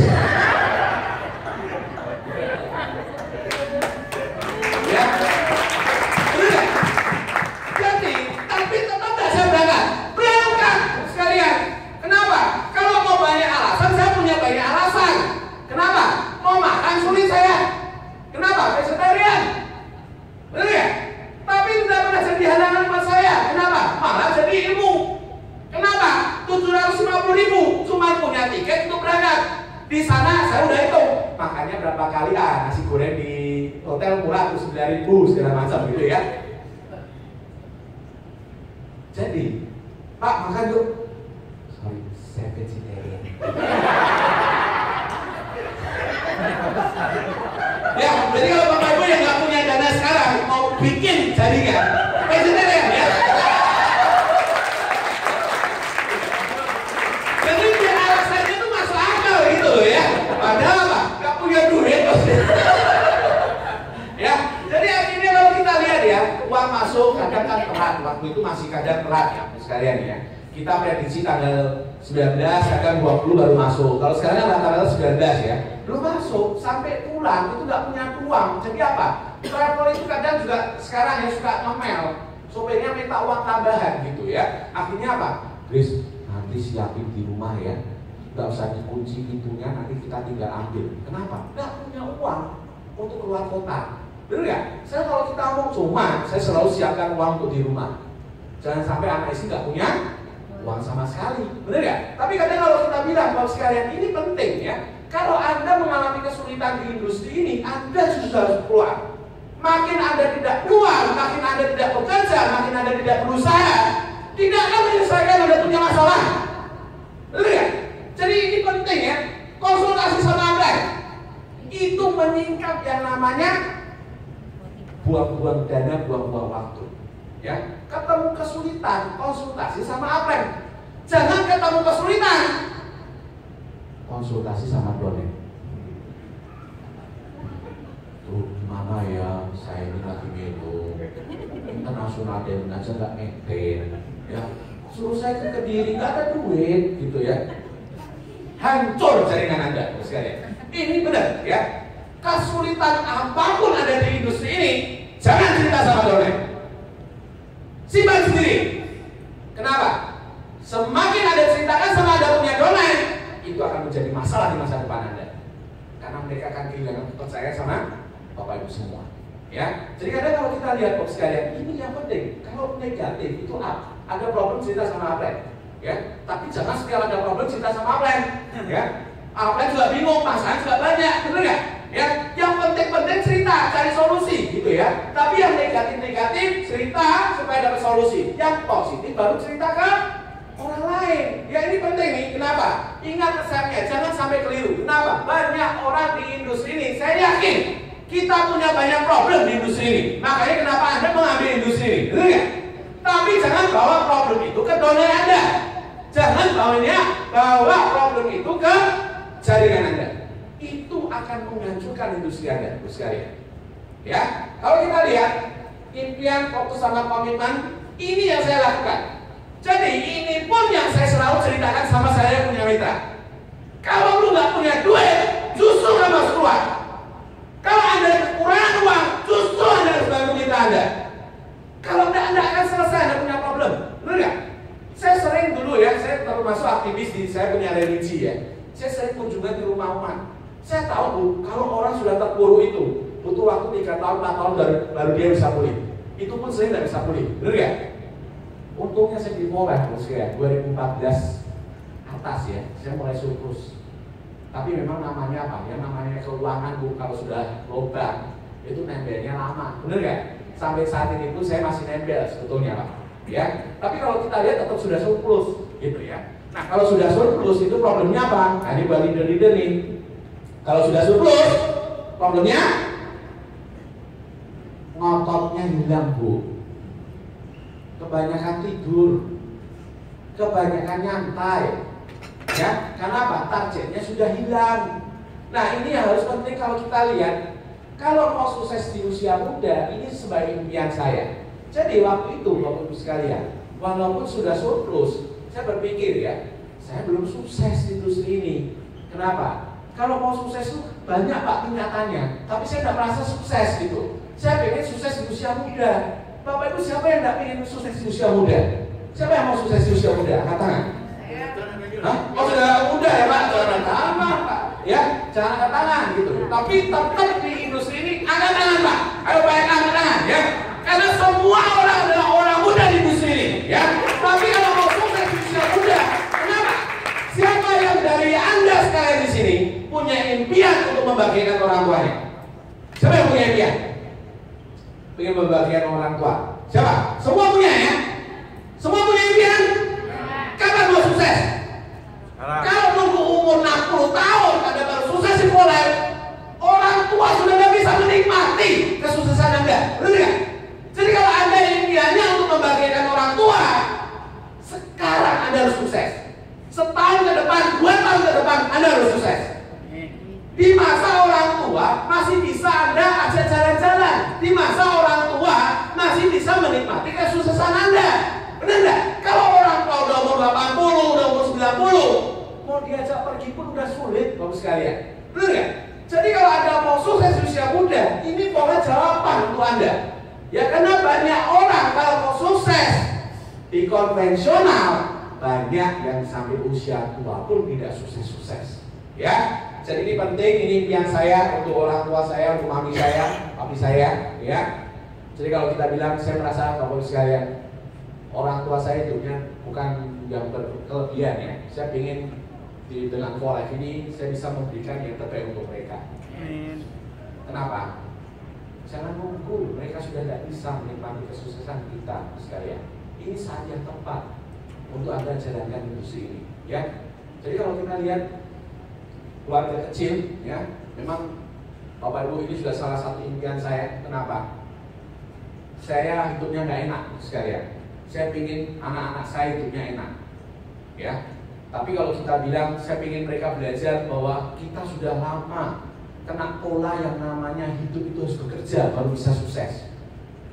Ya, benar. Jadi, tapi tetap tidak saya berangkat sekalian. Kenapa? Kalau mau banyak alasan, saya punya banyak alasan. Kenapa? Mau makan sulit saya. Kenapa? Vegetarian. Benar ya? Tapi tidak pernah jadi halangan buat saya. Kenapa? Malah jadi ilmu. Kenapa? 750.000 cuma punya tiket untuk berangkat. Di sana saya udah hitung. Makanya berapa kali nasi goreng di hotel murah tuh 9.000 segala macam gitu ya. Jadi, Pak makan yuk. Sorry, saya vegetarian. Ya, jadi kalau Bapak Ibu yang nggak punya dana sekarang mau bikin jaringan vegetarian ya. Jadi biar alasannya itu masuk akal gitu loh ya. Padahal apa? Nggak punya duit. Ya, jadi akhirnya kalau kita lihat ya, uang masuk kadang kan telat. Waktu itu masih kadang telat ya, sekalian ya. Kita prediksi tanggal 19, kadang 20 baru masuk. Kalau sekarang rata-rata 19 ya, belum masuk. Sampai pulang itu nggak punya uang. Jadi apa? Travel itu kadang juga sekarang ya suka ngemel. Sopirnya minta uang tambahan gitu ya. Akhirnya apa? Chris, nanti siapin di rumah ya. Nggak usah dikunci pintunya, nanti kita tinggal ambil. Kenapa? Nggak punya uang untuk keluar kota. Bener ya? Saya kalau kita ngomong cuma, saya selalu siapkan uang untuk di rumah. Jangan sampai anak istri nggak punya uang sama sekali, bener ya? Tapi kadang kalau kita bilang, Bapak sekalian, ini penting ya. Kalau Anda mengalami kesulitan di industri ini, Anda justru harus keluar. Makin Anda tidak keluar, makin Anda tidak bekerja, makin Anda tidak berusaha, tidak akan menyelesaikan Anda punya masalah. Bener ya? Jadi ini penting ya. Konsultasi sama Anda itu menyingkat yang namanya buang-buang dana, buang-buang waktu. Ya, ketemu kesulitan, konsultasi sama apa? Jangan ketemu kesulitan, konsultasi sama donen. Tuh gimana ya, saya ini lagi melu internasional dan aja nggak maintain. Ya, suruh saya ke Kediri nggak ada duit, gitu ya. Hancur jaringan Anda, sekalian. Ini benar, ya. Kesulitan apapun ada di industri ini, jangan cerita sama donen. Simpan sendiri. Kenapa? Semakin Anda ceritakan sama Anda punya domain, itu akan menjadi masalah di masa depan Anda. Karena mereka akan kehilangan percaya sama Bapak Ibu semua. Ya, jadi kadang kalau kita lihat Bapak sekalian, ini yang penting. Kalau negatif itu ada problem cerita sama Aplen. Ya, tapi jangan sekali ada problem cerita sama Aplen. Ya, Aplen juga bingung, masalah juga banyak, benar nggak? Ya, yang penting-penting cerita, cari solusi, gitu ya. Tapi yang negatif-negatif cerita supaya dapat solusi. Yang positif baru cerita ke orang lain. Ya ini penting nih. Kenapa? Ingat resepnya, jangan sampai keliru. Kenapa? Banyak orang di industri ini, saya yakin kita punya banyak problem di industri ini. Makanya kenapa Anda mengambil industri ini? Betul nggak? Tapi jangan bawa problem itu ke doner Anda. Jangan bawa problem itu ke jaringan Anda. Itu akan menghancurkan industri Anda, sekalian. Ya, kalau kita lihat impian, fokus sama komitmen, ini yang saya lakukan. Jadi ini pun yang saya selalu ceritakan sama saya punya mitra. Kalau lu nggak punya duit, justru kamu harus keluar. Kalau Anda kekurangan uang, justru Anda harus bantu mitra Anda. Kalau Anda akan selesai Anda punya problem, benar nggak? Saya sering dulu ya, saya termasuk aktivis di saya punya religi ya. Saya sering kunjungan di rumah-rumah. Saya tahu Bu, kalau orang sudah terpuruk itu butuh waktu 3 tahun, 4 tahun baru dia bisa pulih. Itu pun sering tidak bisa pulih, benar ya? Untungnya saya dimulai, ya, 2014 atas ya, saya mulai surplus. Tapi memang namanya apa? Ya namanya keuangan Bu, kalau sudah lubang itu nempelnya lama, benar ya? Sampai saat ini pun saya masih nempel sebetulnya Pak. Ya, tapi kalau kita lihat tetap sudah surplus, gitu ya. Nah kalau sudah surplus itu problemnya apa? Nah ini buat leader-leader nih. Kalau sudah surplus, problemnya ngototnya hilang Bu. Kebanyakan tidur. kebanyakan nyantai. Ya, karena apa? Targetnya sudah hilang. Nah, ini yang harus penting kalau kita lihat. Kalau mau sukses di usia muda, ini sebagai impian saya. Jadi waktu itu, Bapak Ibu sekalian, walaupun sudah surplus, saya berpikir ya, saya belum sukses di industri ini. Kenapa? Kalau mau sukses itu banyak Pak tingkatannya, tapi saya tidak merasa sukses gitu. Saya pengen sukses di usia muda. Bapak Ibu siapa yang tidak pengen sukses di usia muda? Siapa yang mau sukses di usia muda? Angkat tangan. Hah? Oh sudah muda ya Pak? Jangan tangan Pak. Ya, jangan angkat tangan gitu. Tapi tetap di industri ini angkat tangan Pak. Ayo banyak angkat tangan ya. Karena semua orang adalah orang muda di industri ini ya. Tapi kalau mau sukses di usia muda, kenapa? Siapa yang dari Anda sekalian di sini punya impian untuk membagikan orang tuanya? Siapa yang punya impian? Ingin membagikan orang tua? Siapa? Semua punya ya? Semua punya impian? Kapan mau sukses? Kalau nunggu umur 60 tahun Anda baru sukses di proyek, orang tua sudah tidak bisa menikmati kesuksesan Anda. Benar nggak? Jadi kalau Anda impiannya untuk membagikan orang tua, sekarang Anda harus sukses. Setahun ke depan, 2 tahun ke depan, Anda harus sukses. Di masa orang tua masih bisa Anda ajak jalan-jalan. Di masa orang tua masih bisa menikmati kesuksesan Anda. Benar nggak? Kalau orang tua udah umur 80, udah umur 90, mau diajak pergi pun udah sulit, Bapak sekalian. Benar nggak? Jadi kalau Anda mau sukses di usia muda, ini pokoknya jawaban untuk Anda. Ya karena banyak orang kalau mau sukses di konvensional, banyak yang sampai usia tua pun tidak sukses-sukses. Ya, jadi ini penting, ini impian saya untuk orang tua saya, untuk mami saya, papi saya. Ya, jadi kalau kita bilang, saya merasa Bapak sekalian, orang tua saya hidupnya bukan yang berkelebihan ya. Saya ingin dengan For Life ini saya bisa memberikan yang terbaik untuk mereka. Kenapa? Jangan nunggu mereka sudah tidak bisa menikmati kesuksesan kita sekalian. Ini saat yang tepat untuk Anda jalankan industri ini. Ya, jadi kalau kita lihat keluarga kecil, ya, memang Bapak Ibu ini sudah salah satu impian saya. Kenapa? Saya hidupnya nggak enak sekalian. Saya ingin anak-anak saya hidupnya enak, ya. Tapi kalau kita bilang, saya ingin mereka belajar bahwa kita sudah lama kena pola yang namanya hidup itu harus bekerja baru bisa sukses.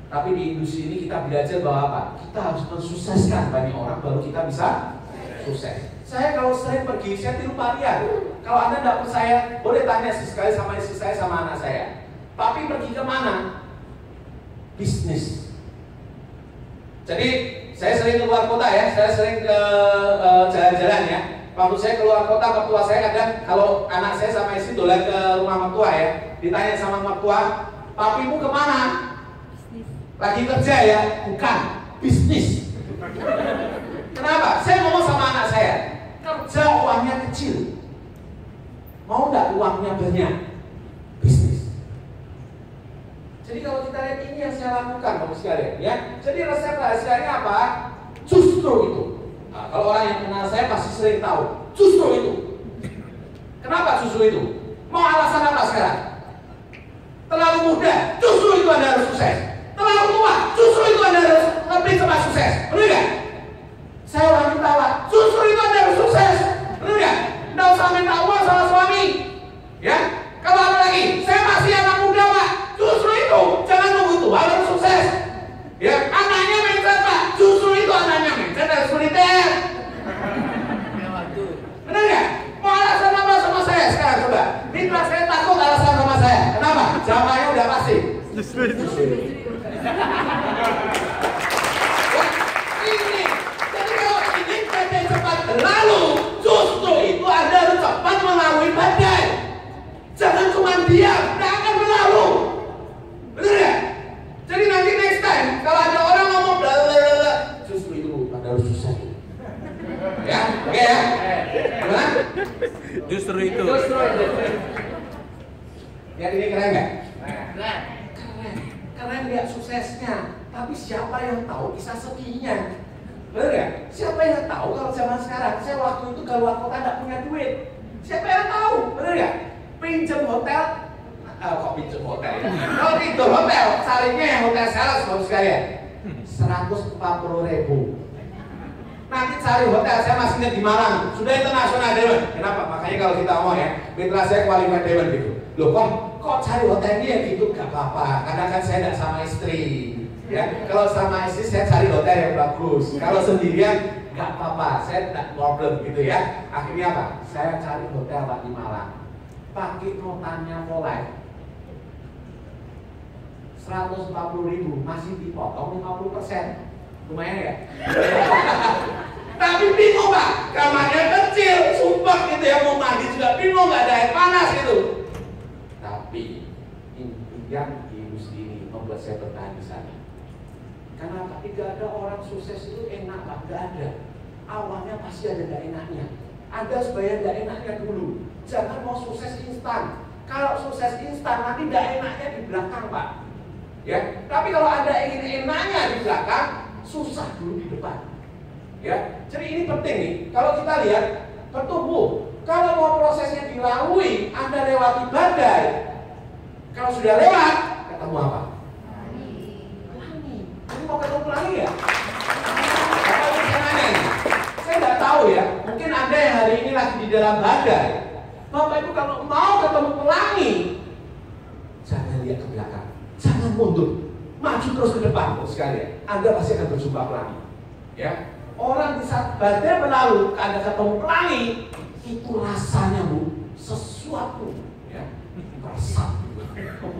Tapi di industri ini kita belajar bahwa apa? Kita harus mensukseskan banyak orang baru kita bisa sukses. Saya kalau sering pergi, saya tiru Maria. Kalau Anda tidak percaya, boleh tanya sekali sama istri saya sama anak saya. Tapi pergi kemana? Bisnis. Jadi saya sering keluar kota ya, saya sering ke jalan-jalan ya. Waktu saya keluar kota, mertua saya kadang kalau anak saya sama istri dolan ke rumah mertua ya, ditanya sama mertua, papimu kemana? Lagi kerja ya? Bukan, bisnis. Kenapa? Saya ngomong sama anak saya, kerja uangnya kecil, mau nggak uangnya banyak? Bisnis. Jadi kalau kita lihat ini yang saya lakukan, Bapak sekalian, ya. Jadi resep rahasianya apa? Justru itu. Nah, kalau orang yang kenal saya pasti sering tahu. Justru itu. Kenapa justru itu? Mau alasan apa sekarang? Terlalu muda, justru itu Anda harus sukses. Terlalu tua, justru itu Anda harus lebih cepat sukses. Benar nggak? Saya wanita Pak, justru itu Anda harus sukses. Benar nggak? Nggak usah minta uang sama suami. Ya? Kalau ada lagi, saya masih anak muda Pak, justru itu jangan nunggu tua harus sukses. Ya, anaknya mencet Pak, justru itu anaknya mencet harus militer. Benar nggak? Mau alasan apa sama saya sekarang coba? Mitra saya takut alasan sama saya. Kenapa? Jawabannya udah pasti. Justru itu. Ini, jadi kalau ini badai cepat berlalu, justru itu Anda harus cepat melalui badai. Jangan cuma diam, tidak akan berlalu. Benar ya? Jadi nanti next time kalau ada orang ngomong blablabla, justru itu Anda harus susah. Ya, oke ya? Gimana? Justru itu. Justru itu. Ya ini keren nggak? Keren. Keren lihat suksesnya. Tapi siapa yang tahu kisah sedihnya? Benar ya? Siapa yang tahu kalau zaman sekarang? Saya waktu itu keluar kota tidak punya duit. Siapa yang tahu? Benar ya? Pinjam hotel, kok pinjam hotel ya? Kalau tidur hotel, salingnya yang hotel sales baru sekalian 140.000. Nanti cari hotel, saya masih ingat di Malang, sudah internasional Diamond. Kenapa? Makanya kalau kita ngomong ya, mitra saya qualified Diamond gitu. Loh kok cari hotelnya ya gitu? Gak apa-apa, kadang kan saya tidak sama istri. Ya, kalau sama istri saya cari hotel yang bagus. Kalau sendirian nggak apa-apa, saya tidak problem gitu ya. Akhirnya apa? Saya cari hotel Pak di Malang. Pakai notanya Polite 140.000, masih dipotong 50%. Lumayan ya? Tapi bingung Pak, kamarnya kecil, sumpah gitu ya, mau mandi juga bingung, nggak ada air panas gitu. Tapi impian di industri ini membuat saya bertahan di sana. Kenapa? Tidak ada orang sukses itu enak Pak, nggak ada. Awalnya pasti ada nggak enaknya. Ada supaya nggak enaknya dulu. Jangan mau sukses instan. Kalau sukses instan nanti nggak enaknya di belakang Pak. Ya, tapi kalau ada ingin enaknya di belakang, susah dulu di depan. Ya, jadi ini penting nih. Kalau kita lihat bertumbuh, kalau mau prosesnya dilalui, Anda lewati badai. Kalau sudah lewat, ketemu apa? Pelangi. Ini mau ketemu pelangi ya? Saya nggak tahu ya. Mungkin Anda yang hari ini lagi di dalam badai. Bapak Ibu kalau mau ketemu pelangi, jangan lihat ke belakang, jangan mundur, maju terus ke depan, sekalian. Anda pasti akan berjumpa pelangi. Ya. Orang di saat badai berlalu, Anda ketemu pelangi, itu rasanya Bu, sesuatu ya, resap,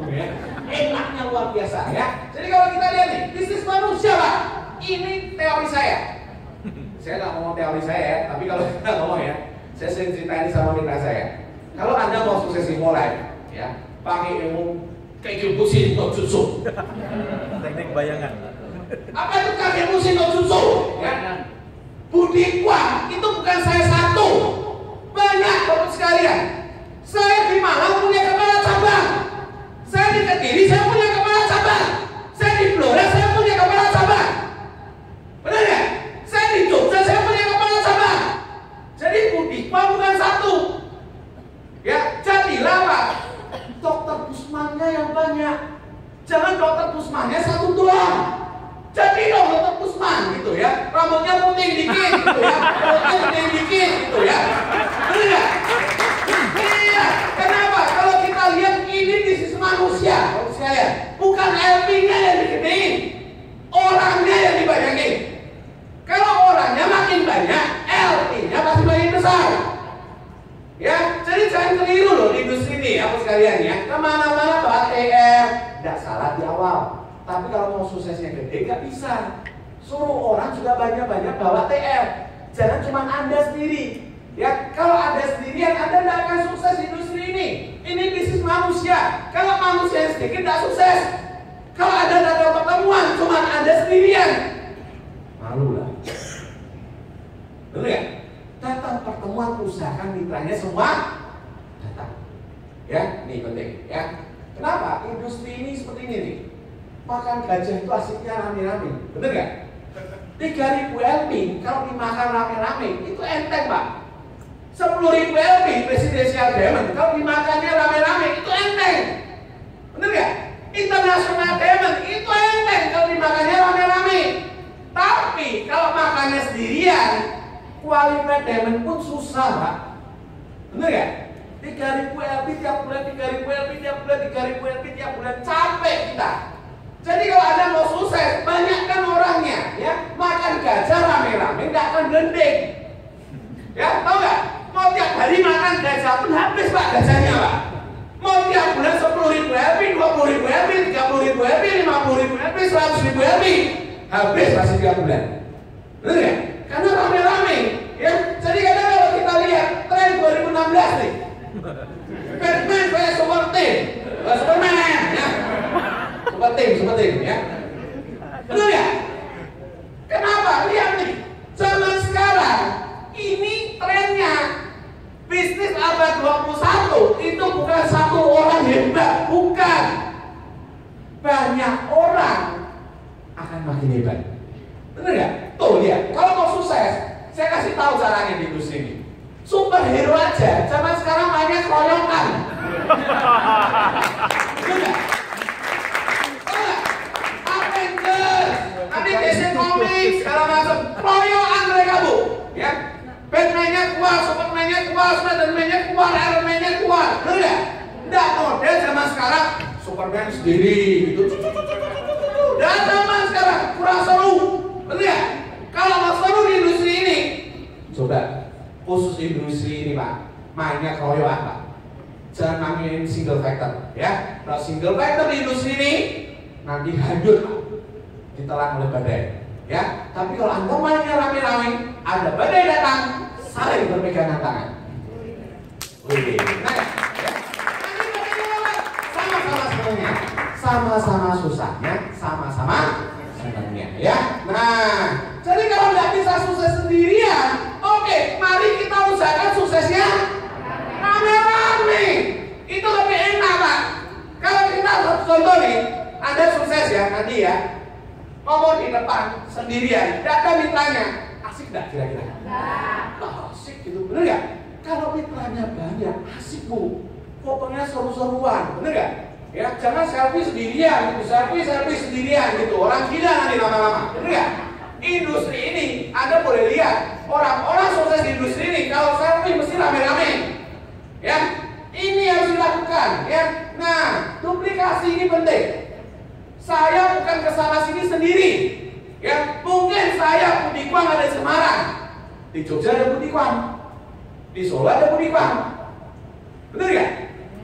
ya. Enaknya luar biasa ya. Jadi kalau kita lihat nih, bisnis manusia Pak, ini teori saya. Saya nggak ngomong teori saya ya, tapi kalau kita ngomong ya, saya sering cerita ini sama mitra saya. Kalau Anda mau sukses di mulai, ya, pakai ilmu kayak busin no jutsu. Teknik bayangan. Apa itu kakek musim no jutsu? Ya. Budi kuat itu bukan saya satu, banyak Bapak sekalian. Saya di Malang punya kepala cabang, saya di Kediri saya punya kepala cabang, saya di Blora saya punya kepala cabang, benar ya? Saya di Jogja saya punya kepala cabang. Jadi budi kuat bukan satu. Ya, jadilah Pak dokter pusmannya yang banyak. Jangan dokter pusmannya satu doang. Jadi dong dokter pusman gitu ya. Rambutnya putih dikit gitu ya. Rambutnya putih dikit gitu ya. Benar nggak? Iya. Kenapa? Kalau kita lihat ini bisnis manusia, sekalian, bukan LP-nya yang digedein, orangnya yang dibanyakin. Kalau orangnya makin banyak, LP-nya pasti makin besar. Ya, jadi jangan keliru loh di industri ini, apa sekalian ya. Kemana-mana Pak TM, tidak salah di awal. Tapi kalau mau suksesnya gede, nggak bisa. Suruh orang juga banyak-banyak bawa TM. Jangan cuma Anda sendiri. Ya, kalau Anda sendirian, Anda tidak akan sukses di industri ini. Ini bisnis manusia. Kalau manusia yang sedikit tidak sukses. Kalau Anda tidak ada pertemuan, cuma Anda sendirian, malu lah. Betul ya? Datang pertemuan, usahakan mitranya semua datang. Ya, ini penting. Ya, kenapa? Industri ini seperti ini nih. Makan gajah itu asiknya rame-rame, bener nggak? 3.000 LP kalau dimakan rame-rame itu enteng Pak. 10.000 LP Presidential Diamond kalau dimakannya rame-rame itu enteng, bener nggak? International Diamond itu enteng kalau dimakannya rame-rame. Tapi kalau makannya sendirian, qualified Diamond pun susah Pak, bener nggak? 3.000 LP tiap bulan, 3.000 LP tiap bulan, 3.000 LP tiap bulan, capek kita. Jadi kalau Anda mau sukses, banyakkan orangnya, ya. Makan gajah rame-rame, nggak akan gending. Ya, tahu nggak? Mau tiap hari makan gajah pun habis Pak gajahnya Pak. Mau tiap bulan 10.000 LP, 20.000 LP, 30.000 LP, 50.000 LP, 100.000 LP, habis masih 3 bulan. Benar ya? Karena rame-rame, ya. Jadi kadang kalau kita lihat tren 2016 nih, Batman vs Superman, Superman, ya. Super tim ya. Betul ya? Kenapa? Lihat nih, zaman sekarang ini trennya bisnis abad 21 itu bukan satu orang hebat, bukan. Banyak orang akan makin hebat. Benar ya? Tuh lihat, kalau mau sukses, saya kasih tahu caranya di industri ini. Superhero aja, zaman sekarang mainnya keroyokan. Benar nggak? Nanti DC Comics segala macam, keroyokan mereka Bu. Ya, Batman-nya keluar, Superman-nya keluar, Spider-Man-nya keluar, Iron Man-nya keluar, bener nggak? Nggak, model zaman sekarang Superman sendiri gitu. Dan zaman sekarang kurang seru, bener nggak? Kalau mau seru di industri ini, coba khusus industri ini Pak, mainnya keroyokan Pak. Jangan mainin single factor, ya. Kalau single factor di industri ini nanti hancur Pak, ditelan oleh badai, ya. Tapi kalau Anda mainnya rame-rame, ada badai datang, saling berpegangan tangan. Wih, nah, ya. Nanti badainya lewat, sama-sama senangnya, sama-sama susahnya, sama-sama senangnya, ya. Nah, jadi kalau nggak bisa sukses sendirian, oke, mari kita usahakan suksesnya rame-rame. Itu lebih enak Pak. Kalau kita contoh nih, Anda sukses ya nanti ya, ngomong di depan sendirian, tidak ada mitranya, asik nggak kira-kira? Asik gitu, bener nggak? Kalau mitranya banyak, asik Bu. Pokoknya seru-seruan, bener nggak? Ya, jangan selfie sendirian, gitu. selfie sendirian gitu. Orang gila nanti lama-lama, bener nggak? Industri ini, Anda boleh lihat orang-orang sukses di industri ini kalau selfie mesti rame-rame, ya. Ini harus dilakukan, ya. Nah, duplikasi ini penting. Saya bukan kesana sini sendiri, ya. Mungkin saya Budikwang ada di Semarang, di Jogja ada Budikwang, di Solo ada Budikwang, benar ya?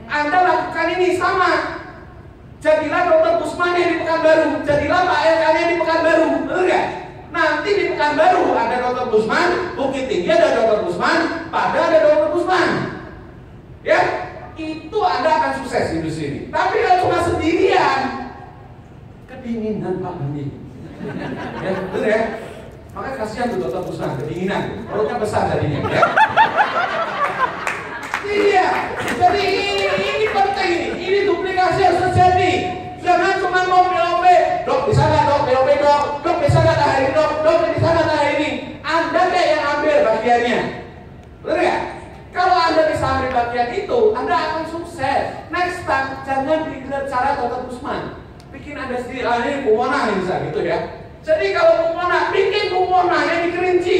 Anda lakukan ini sama. Jadilah Dr. Busman yang di Pekanbaru, jadilah Pak LK-nya di Pekanbaru, benar ya? Nanti di Pekanbaru ada Dr. Busman, Bukit Tinggi ada Dr. Busman, Padang ada Dr. Busman, ya. Itu Anda akan sukses di industri ini. Tapi kalau cuma sendirian, kedinginan Pak Bandi, ya, betul ya. Makanya kasihan tuh Dr. Busman, kedinginan, perutnya besar jadinya, ya. Iya, jadi ini penting, ini duplikasi harus terjadi. Jangan cuma mau POP, dok bisa nggak dok POP dok bisa nggak tahap ini dok bisa nggak tahap ini. Anda kayak yang ambil bagiannya, betul ya? Kalau Anda bisa ambil bagian itu, Anda akan sukses. Next time, jangan bikin cara Dr. Busman. Bikin Anda sendiri, ini Bumona bisa gitu ya. Jadi kalau Bumona, bikin Bumonanya di Kerinci,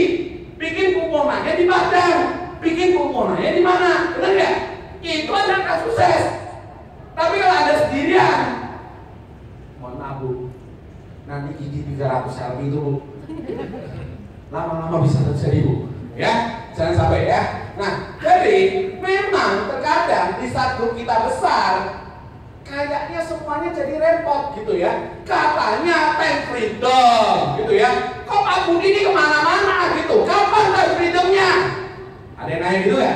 bikin Bumonanya di Padang, bikin Bumonanya di mana, benar ya? Itu Anda akan sukses. Tapi kalau Anda sendirian, mohon maaf Bu, nanti gigi 300 selfie itu Bu, lama-lama bisa terjadi Bu, ya. Jangan sampai ya. Nah, jadi memang terkadang di saat grup kita besar, kayaknya semuanya jadi repot gitu ya. Katanya time freedom gitu ya. Kok Pak Budi ini kemana-mana gitu? Kapan time freedomnya? Ada yang nanya gitu ya?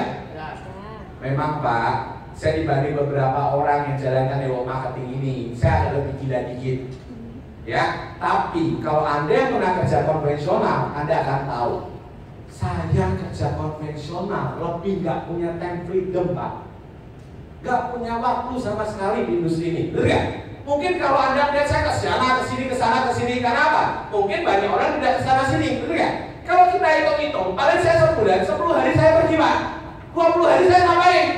Memang Pak, saya dibanding beberapa orang yang jalankan network marketing ini, saya agak lebih gila dikit. Ya, tapi kalau Anda yang pernah kerja konvensional, Anda akan tahu. Saya kerja konvensional lebih nggak punya time freedom Pak, nggak punya waktu sama sekali di industri ini, betul nggak? Mungkin kalau Anda lihat saya ke sana ke sini, karena apa? Mungkin banyak orang tidak ke sana sini, betul nggak? Kalau kita hitung-hitung, paling saya sebulan 10 hari saya pergi Pak, 20 hari saya ngapain?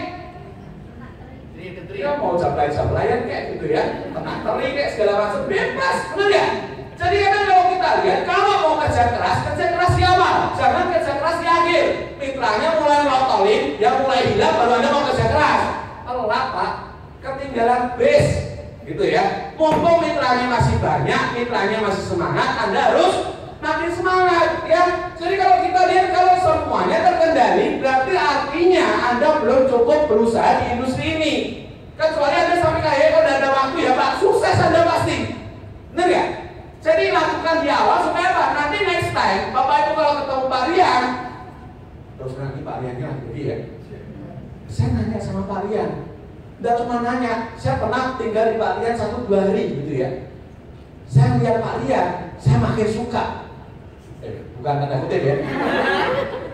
Ya mau jablay-jablayan kayak gitu ya, tenang teri kayak segala macam, bebas, betul nggak? Jadi kadang kalau kita lihat, kalau mau kerja keras di awal, jangan kerja keras di akhir. Mitranya mulai melotolin, yang mulai hilang, baru Anda mau kerja keras. Telat Pak, ketinggalan base, gitu ya. Mumpung mitranya masih banyak, mitranya masih semangat, Anda harus makin semangat, ya. Jadi kalau kita lihat kalau semuanya terkendali, berarti artinya Anda belum cukup berusaha di industri ini. Kecuali Anda sampai kayak kalau ada waktu ya Pak, sukses Anda pasti, benar ya? Jadi lakukan di awal supaya apa? Nanti next time Bapak Ibu kalau ketemu Pak Rian, terus nanti Pak Riannya jadi ya. Saya nanya sama Pak Rian, tidak cuma nanya, saya pernah tinggal di Pak Rian 1-2 hari gitu ya. Saya lihat Pak Rian, saya makin suka. Bukan tanda kutip ya.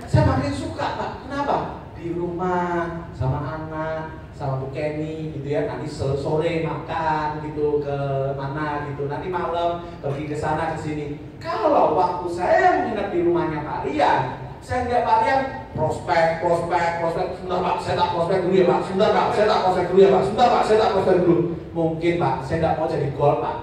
Saya makin suka Pak. Kenapa? Di rumah sama anak, sama Bu Kenny gitu ya, nanti sore makan gitu ke mana gitu, nanti malam pergi ke sana ke sini. Kalau waktu saya menginap di rumahnya Pak Rian, saya lihat Pak Rian prospek. Sebentar Pak, saya tak prospek dulu ya Pak. Sebentar Pak, saya tak prospek dulu ya Pak. Sebentar Pak, saya tak prospek dulu. Mungkin Pak, saya tidak mau jadi gol Pak.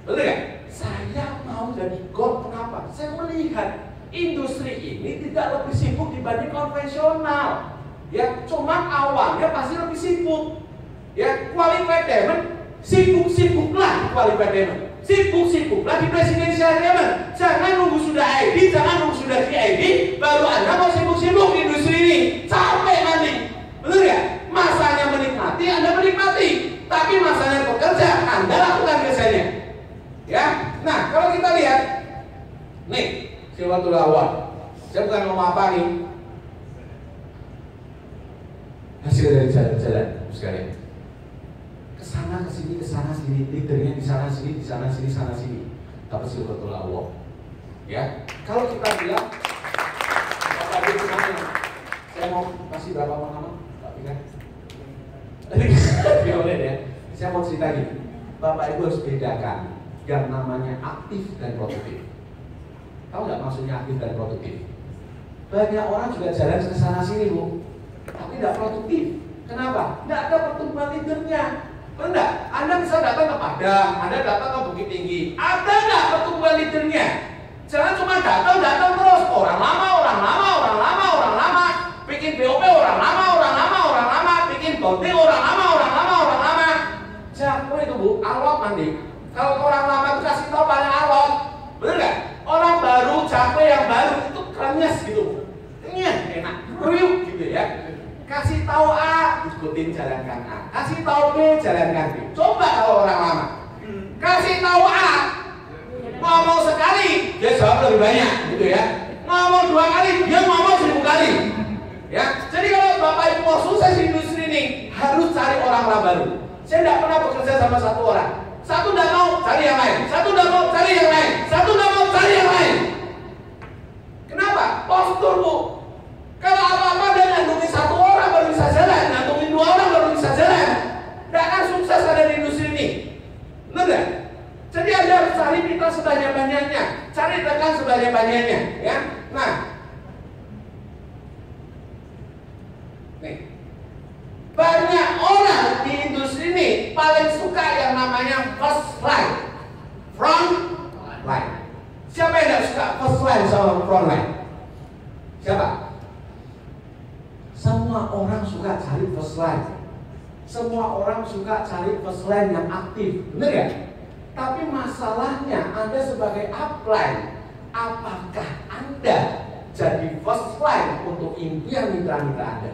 Betul nggak? Saya mau jadi gol, kenapa? Saya melihat industri ini tidak lebih sibuk dibanding konvensional. Ya, cuma awalnya pasti lebih sibuk. Ya, qualified diamond sibuk-sibuklah qualified diamond. Sibuk-sibuklah di presidential diamond. Jangan nunggu sudah ID, jangan nunggu sudah GID baru Anda mau sibuk-sibuk di industri ini. Capek nanti. Betul ya? Masanya menikmati, Anda menikmati. Tapi masanya bekerja, Anda lakukan kerjanya. Ya. Nah, kalau kita lihat nih, Silwatul Awal. Saya bukan ngomong apa nih. Hasil dari jalan-jalan sekalian. Kesana kesana sini, leadernya di sana sini, di sana sini, sana sini. Tapi Silwatul Awal. Ya. Kalau kita bilang, Bapak Ibu semuanya, saya mau kasih berapa nama? Pak Pika? Boleh ya. Saya mau cerita gini. Bapak Ibu harus bedakan yang namanya aktif dan produktif. Tahu nggak maksudnya aktif dan produktif? Banyak orang juga jalan ke sana sini, Bu, tapi tidak produktif. Kenapa? Tidak ada pertumbuhan leadernya. Enggak, Anda bisa datang ke Padang, Anda datang ke Bukit Tinggi, ada nggak pertumbuhan leadernya? Jangan cuma datang terus, orang lama, bikin BOP orang lama, bikin bonding orang lama. Jago itu, Bu, alot nanti. Kalau orang lama itu kasih tahu paling alot, bener nggak? Orang baru, capek yang baru itu kerennya gitu, enak, riuh gitu ya. Kasih tahu A, ikutin jalankan A. Kasih tahu B, jalankan B. Coba kalau orang lama. Kasih tahu A, ngomong sekali, dia jawab lebih banyak, gitu ya. Ngomong 2 kali, dia ngomong 1000 kali. Ya, jadi kalau Bapak Ibu mau sukses di industri ini, harus cari orang-orang baru. Saya tidak pernah bekerja sama satu orang. Satu tidak mau, cari yang lain. Satu tidak mau, cari yang lain. Satu tidak mau, cari yang lain. Kenapa? Postur, Bu. Kalau apa-apa dan ngantungin 1 orang baru bisa jalan, ngantungin 2 orang baru bisa jalan, tidak akan sukses ada di industri ini. Benar nggak? Jadi Anda harus cari mitra sebanyak-banyaknya, cari rekan sebanyak-banyaknya, ya. Nah, nih, banyak orang di industri ini paling suka yang namanya first line, front line. Siapa yang tidak suka first line sama front line? Siapa? Semua orang suka cari first line. Semua orang suka cari first line yang aktif, benar ya? Tapi masalahnya Anda sebagai upline, apakah Anda jadi first line untuk impian mitra-mitra Anda?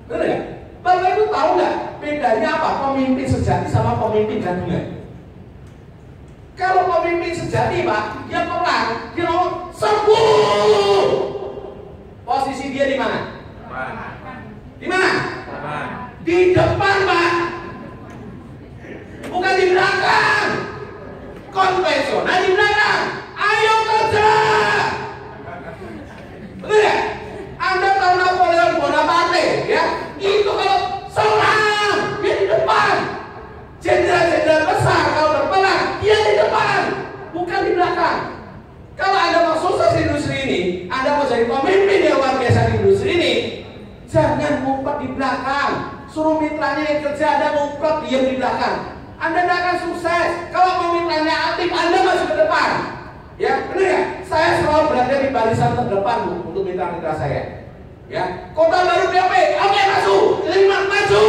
Benar ya? Bapak Ibu tahu nggak bedanya apa pemimpin sejati sama pemimpin gandungan? Kalau pemimpin sejati, Pak, dia perang, dia ngomong serbu. Posisi dia di mana? Di mana? Di depan, Pak. Bukan di belakang. Konvensional di belakang. Ayo kerja. Betul ya? Anda tahu Napoleon Bonaparte, ya? Itu kalau serang, dia di depan. Jenderal-jenderal besar kalau berperang, dia di depan, bukan di belakang. Kalau Anda mau sukses di industri ini, Anda mau jadi pemimpin yang luar biasa di industri ini, jangan ngumpet di belakang. Suruh mitranya yang kerja, Anda ngumpet diam di belakang. Anda tidak akan sukses. Kalau pemitranya aktif, Anda masuk ke depan. Ya, benar ya? Saya selalu berada di barisan terdepan, Bu, untuk mitra-mitra saya. Ya, kota baru BOP, oke masuk, 5 maju.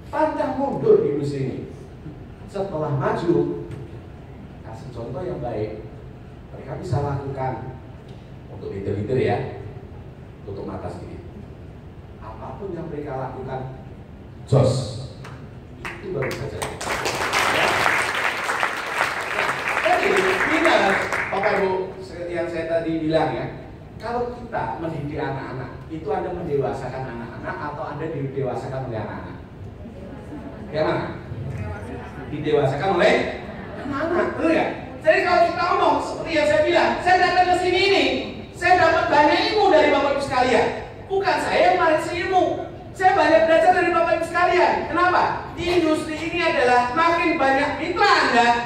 Pantang mundur di industri ini. Setelah maju, kasih contoh yang baik. Mereka bisa lakukan untuk leader-leader ya, tutup mata sedikit. Apapun yang mereka lakukan, jos, itu baru saja. Jadi, benar, Bapak Ibu, seperti yang saya tadi bilang ya, kalau kita mendidik anak-anak, itu Anda mendewasakan anak-anak atau Anda didewasakan oleh anak-anak? Yang mana? Didewasakan oleh anak-anak, betul ya? Jadi kalau kita ngomong seperti yang saya bilang, saya datang ke sini ini, saya dapat banyak ilmu dari Bapak Ibu sekalian. Bukan saya yang malah ilmu, saya banyak belajar dari Bapak Ibu sekalian. Kenapa? Di industri ini adalah makin banyak mitra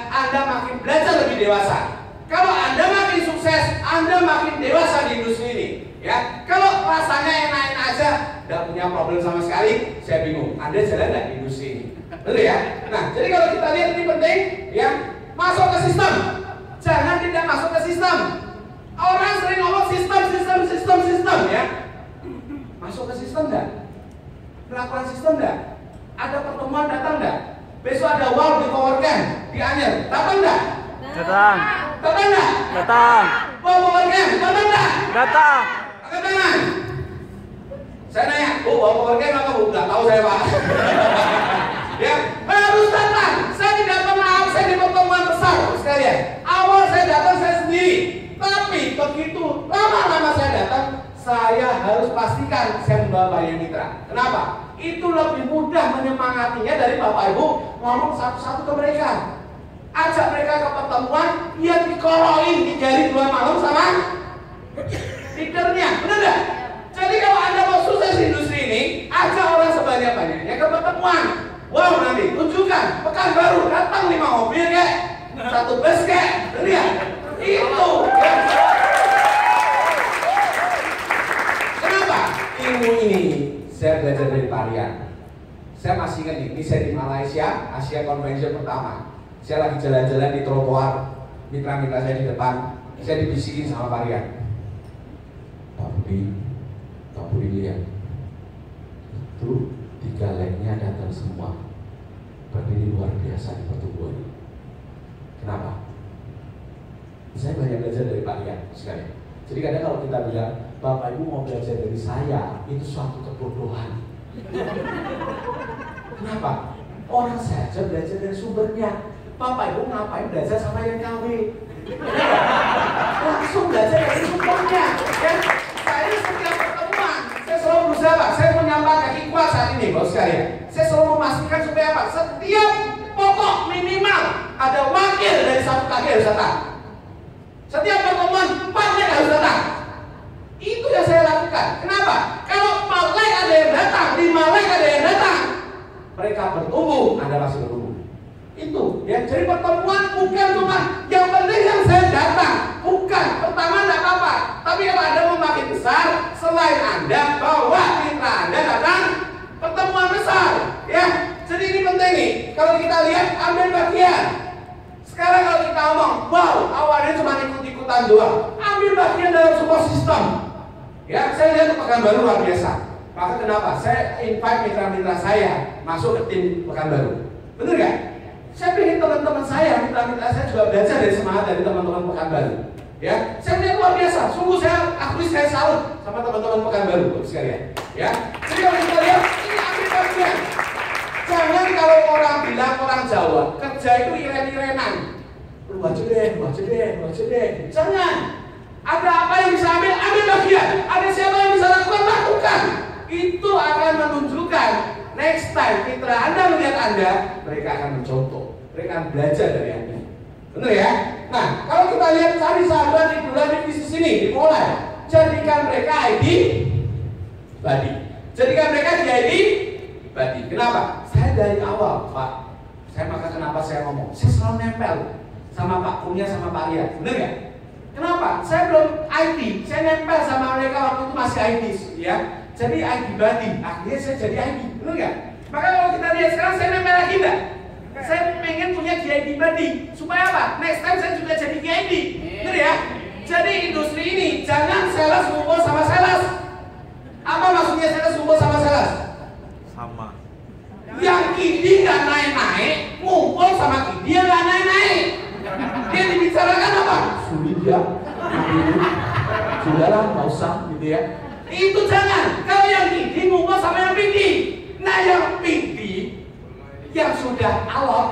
Anda makin belajar lebih dewasa. Kalau Anda makin sukses, Anda makin dewasa di industri ini. Ya, kalau rasanya enak-enak aja, tidak punya problem sama sekali, saya bingung. Anda jalan nggak di industri ini? Betul ya? Nah, jadi kalau kita lihat ini penting, ya, masuk ke sistem. Jangan tidak masuk ke sistem. Orang sering ngomong sistem ya. Masuk ke sistem enggak? Melakukan sistem enggak? Ada pertemuan datang enggak? Besok ada wow di Powercan di Anyer, datang enggak? Datang. Datang enggak? Datang. Wow Powercan, datang enggak? Datang. Angkat tangan. Saya nanya, wow Powercan apa bu? Enggak tahu saya pak. Ya, harus datang. Saya tidak pernah absen di pertemuan besar sekalian. Awal saya datang saya sendiri, tapi begitu lama-lama saya datang, saya harus pastikan saya membawa Bayan Mitra. Kenapa? Itu lebih mudah menyemangatinya dari Bapak Ibu ngomong satu-satu ke mereka. Ajak mereka ke pertemuan, dia dikoroin di jari 2 malam sama leadernya, benar gak? Jadi kalau Anda mau sukses di industri ini, ajak orang sebanyak-banyaknya ke pertemuan. Wow, nanti tunjukkan Pekanbaru datang 5 mobil kek, 1 bus kek, lihat itu. Ya. Kenapa? Ilmu ini saya belajar dari Parian. Saya masih ingat ini saya di Malaysia, Asia Convention pertama. Saya lagi jalan-jalan di trotoar, mitra-mitra saya di depan, saya dibisikin sama Parian. Pak Budi lihat, itu 3 legnya datang semua. Berarti ini luar biasa di pertumbuhan ini. Kenapa? Saya banyak belajar dari Parian sekali. Jadi kadang kalau kita bilang Bapak Ibu mau belajar dari saya, itu suatu kebodohan. Kenapa? Orang saja belajar dari sumbernya. Bapak Ibu ngapain belajar sama yang KW? Langsung belajar dari sumbernya. Ya, saya setiap pertemuan, saya selalu berusaha Pak. Saya menyampaikan kaki kuat saat ini, Bapak sekalian. Saya selalu memastikan supaya Pak, setiap pokok minimal ada wakil dari 1 kaki harus datang. Setiap pertemuan 4 leg harus datang. Itu yang saya lakukan. Kenapa? Kalau 4 leg ada yang datang, 5 leg ada yang datang, mereka bertumbuh, Anda masih bertumbuh. Itu ya, jadi pertemuan bukan cuma yang penting yang saya datang, bukan. Pertama tidak apa-apa, tapi kalau Anda mau makin besar, selain Anda bawa mitra Anda datang pertemuan besar, ya. Jadi ini penting nih. Kalau kita lihat ambil bagian. Sekarang kalau kita ngomong, wow, awalnya cuma ikut-ikutan doang, ambil bagian dalam sebuah sistem. Ya, saya lihat Pekanbaru luar biasa. Maka kenapa saya invite mitra-mitra saya masuk ke tim Pekanbaru? Bener gak? Saya ingin teman-teman saya, mitra-mitra saya juga belajar dari semangat dari teman-teman Pekanbaru. Ya, saya lihat luar biasa. Sungguh saya akui, saya salut sama teman-teman Pekanbaru sekalian. Ya, jadi kalau kita lihat ini ambil bagian. Jangan kalau orang bilang orang Jawa kerja itu iren-irenan. Lu aja deh. Jangan. Ada apa yang bisa ambil bagian. Ada siapa yang bisa lakukan. Itu akan menunjukkan next time mitra Anda melihat Anda, mereka akan mencontoh, mereka akan belajar dari Anda. Benar ya? Nah, kalau kita lihat cari sahabat di bulan di bisnis ini, dimulai. Jadikan mereka ID body. Jadikan mereka di ID body. Kenapa? Saya dari awal, Pak. Maka kenapa saya ngomong? Saya selalu nempel sama Pak Punya sama Pak Ria. Benar ya? Kenapa? Saya belum ID. Saya nempel sama mereka waktu itu masih ID, ya. Jadi ID body, akhirnya saya jadi ID, benar nggak? Maka kalau kita lihat sekarang saya nempel lagi nggak? Saya pengen punya GID body, supaya apa? Next time saya juga jadi GID, benar ya? Jadi industri ini jangan sales ngumpul sama sales. Apa maksudnya sales ngumpul sama sales? Sama. Yang kidi nggak naik-naik, ngumpul sama kidi yang nggak naik-naik. Dia dibicarakan apa? Sulit ya, sudahlah, nggak usah, gitu ya. Itu jangan. Kalau yang PD ngumpul sama yang PD. Nah yang PD yang sudah alot,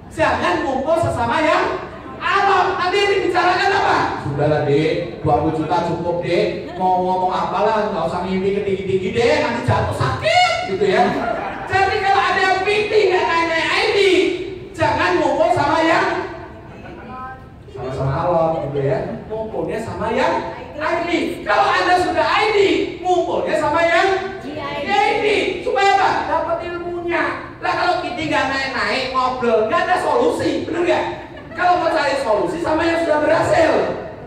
jangan ngumpul sesama yang alot. Nanti yang dibicarakan apa? Sudahlah dek, 20 juta cukup dek. Mau ngomong apalah, nggak usah mimpi ketinggi-tinggi dek, nanti jatuh sakit, gitu ya. Jadi kalau ada yang PD nggak naik-naik ID, jangan ngumpul sama yang sama-sama alot, gitu ya. Ngumpulnya sama yang ID. Kalau Anda sudah ID, ngumpulnya sama yang ID. Supaya apa? Dapat ilmunya. Lah kalau kita nggak naik-naik ngobrol, nggak ada solusi, benar nggak? Kalau mau cari solusi sama yang sudah berhasil,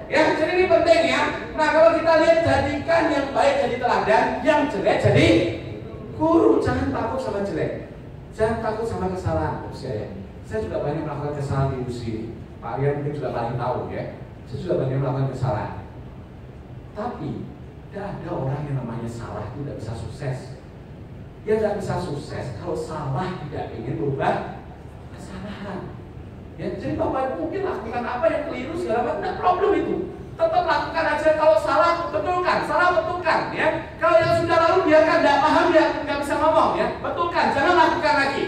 ya. Jadi ini penting ya. Nah kalau kita lihat, jadikan yang baik jadi teladan, yang jelek jadi guru. Jangan takut sama jelek, jangan takut sama kesalahan. Saya juga banyak melakukan kesalahan di industri ini. Pak Rian mungkin juga paling tahu ya. Saya juga banyak melakukan kesalahan. Tapi tidak ada orang yang namanya salah itu tidak bisa sukses. Dia tidak bisa sukses kalau salah tidak ingin berubah kesalahan. Ya, jadi Bapak Ibu mungkin lakukan apa yang keliru segala macam, tidak problem itu. Tetap lakukan aja, kalau salah betulkan, ya. Kalau yang sudah lalu biarkan, tidak paham ya, nggak bisa ngomong, ya. Betulkan, jangan lakukan lagi,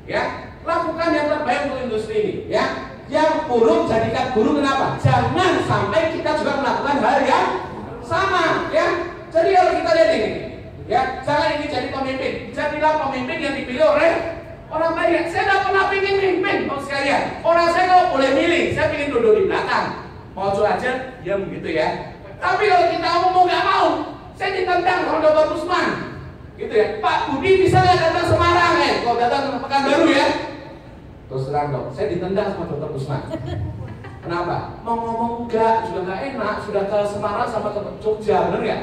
ya. Lakukan yang terbaik untuk industri ini, ya. Yang buruk jadikan guru, kenapa? Jangan sampai kita juga melakukan hal yang sama, ya. Jadi kalau kita lihat ini, ya, jangan ingin jadi pemimpin. Jadilah pemimpin yang dipilih oleh orang banyak. Saya tidak pernah ingin mimpin, sekalian. Orang saya kalau boleh milih, saya ingin duduk di belakang. Mau aja, diam gitu ya. Tapi kalau kita mau nggak mau, saya ditendang sama Dr. Usman, gitu ya. Pak Budi bisa nggak datang Semarang, kalau datang Pekanbaru ya. Terus terang dong, saya ditendang sama Dr. Usman. Kenapa? Mau ngomong enggak, juga nggak enak. Sudah ke Semarang sama ke Jogja, bener nggak?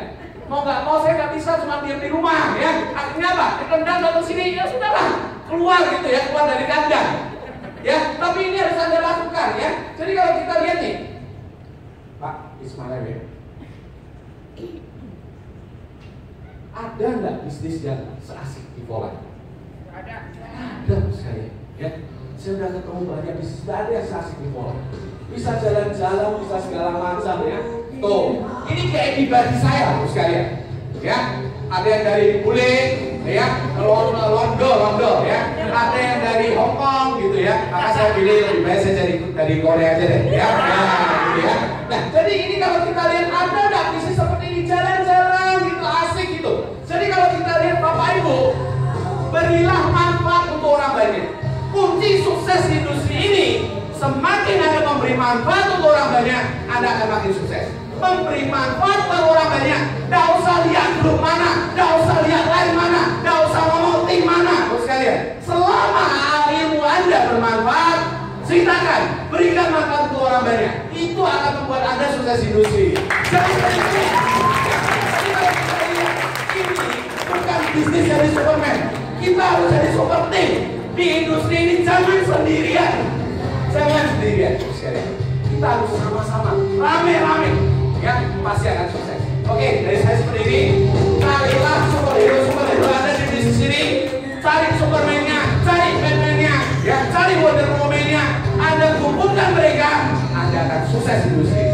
Mau nggak mau saya nggak bisa cuma diam di rumah, ya. Akhirnya apa? Ditendang datang sini, ya sudahlah, keluar gitu ya, keluar dari kandang. Ya, tapi ini harus Anda lakukan ya. Jadi kalau kita lihat nih, Pak Ismail ya, ada nggak bisnis yang seasik di Poland? Ada sekali. Ya, saya sudah ketemu banyak bisnis, tidak ada yang seasik di Poland. Bisa jalan-jalan, bisa segala macam ya. Tuh, ini kayak pribadi saya sekalian. Ya, ada yang dari Bule, ya, London, ya. Ada yang dari Hong Kong gitu ya. Maka saya pilih lebih baik saya jadi dari Korea aja deh, ya. Gitu ya. Nah, jadi ini kalau kita lihat ada nggak bisnis seperti ini jalan-jalan gitu asik gitu. Jadi kalau kita lihat Bapak Ibu, berilah manfaat untuk orang banyak. Kunci sukses industri ini, semakin Anda memberi manfaat untuk orang banyak, Anda akan makin sukses. Memberi manfaat untuk orang banyak, tidak usah lihat grup mana, tidak usah lihat lain mana, tidak usah ngomong tim mana, bos sekalian. Selama ilmu Anda bermanfaat, ceritakan, berikan manfaat untuk orang banyak. Itu akan membuat Anda sukses industri. Jadi ini bukan bisnis dari Superman. Kita harus jadi super team. Di industri ini jangan sendirian. Jangan sendirian, bos sekalian. Kita harus sama-sama, rame-rame, ya, pasti akan sukses. Oke, dari saya seperti ini. Carilah superhero ada di bisnis ini. Cari Superman-nya, cari Batman-nya, ya, cari Wonder Woman-nya. Anda kumpulkan mereka, Anda akan sukses di industri.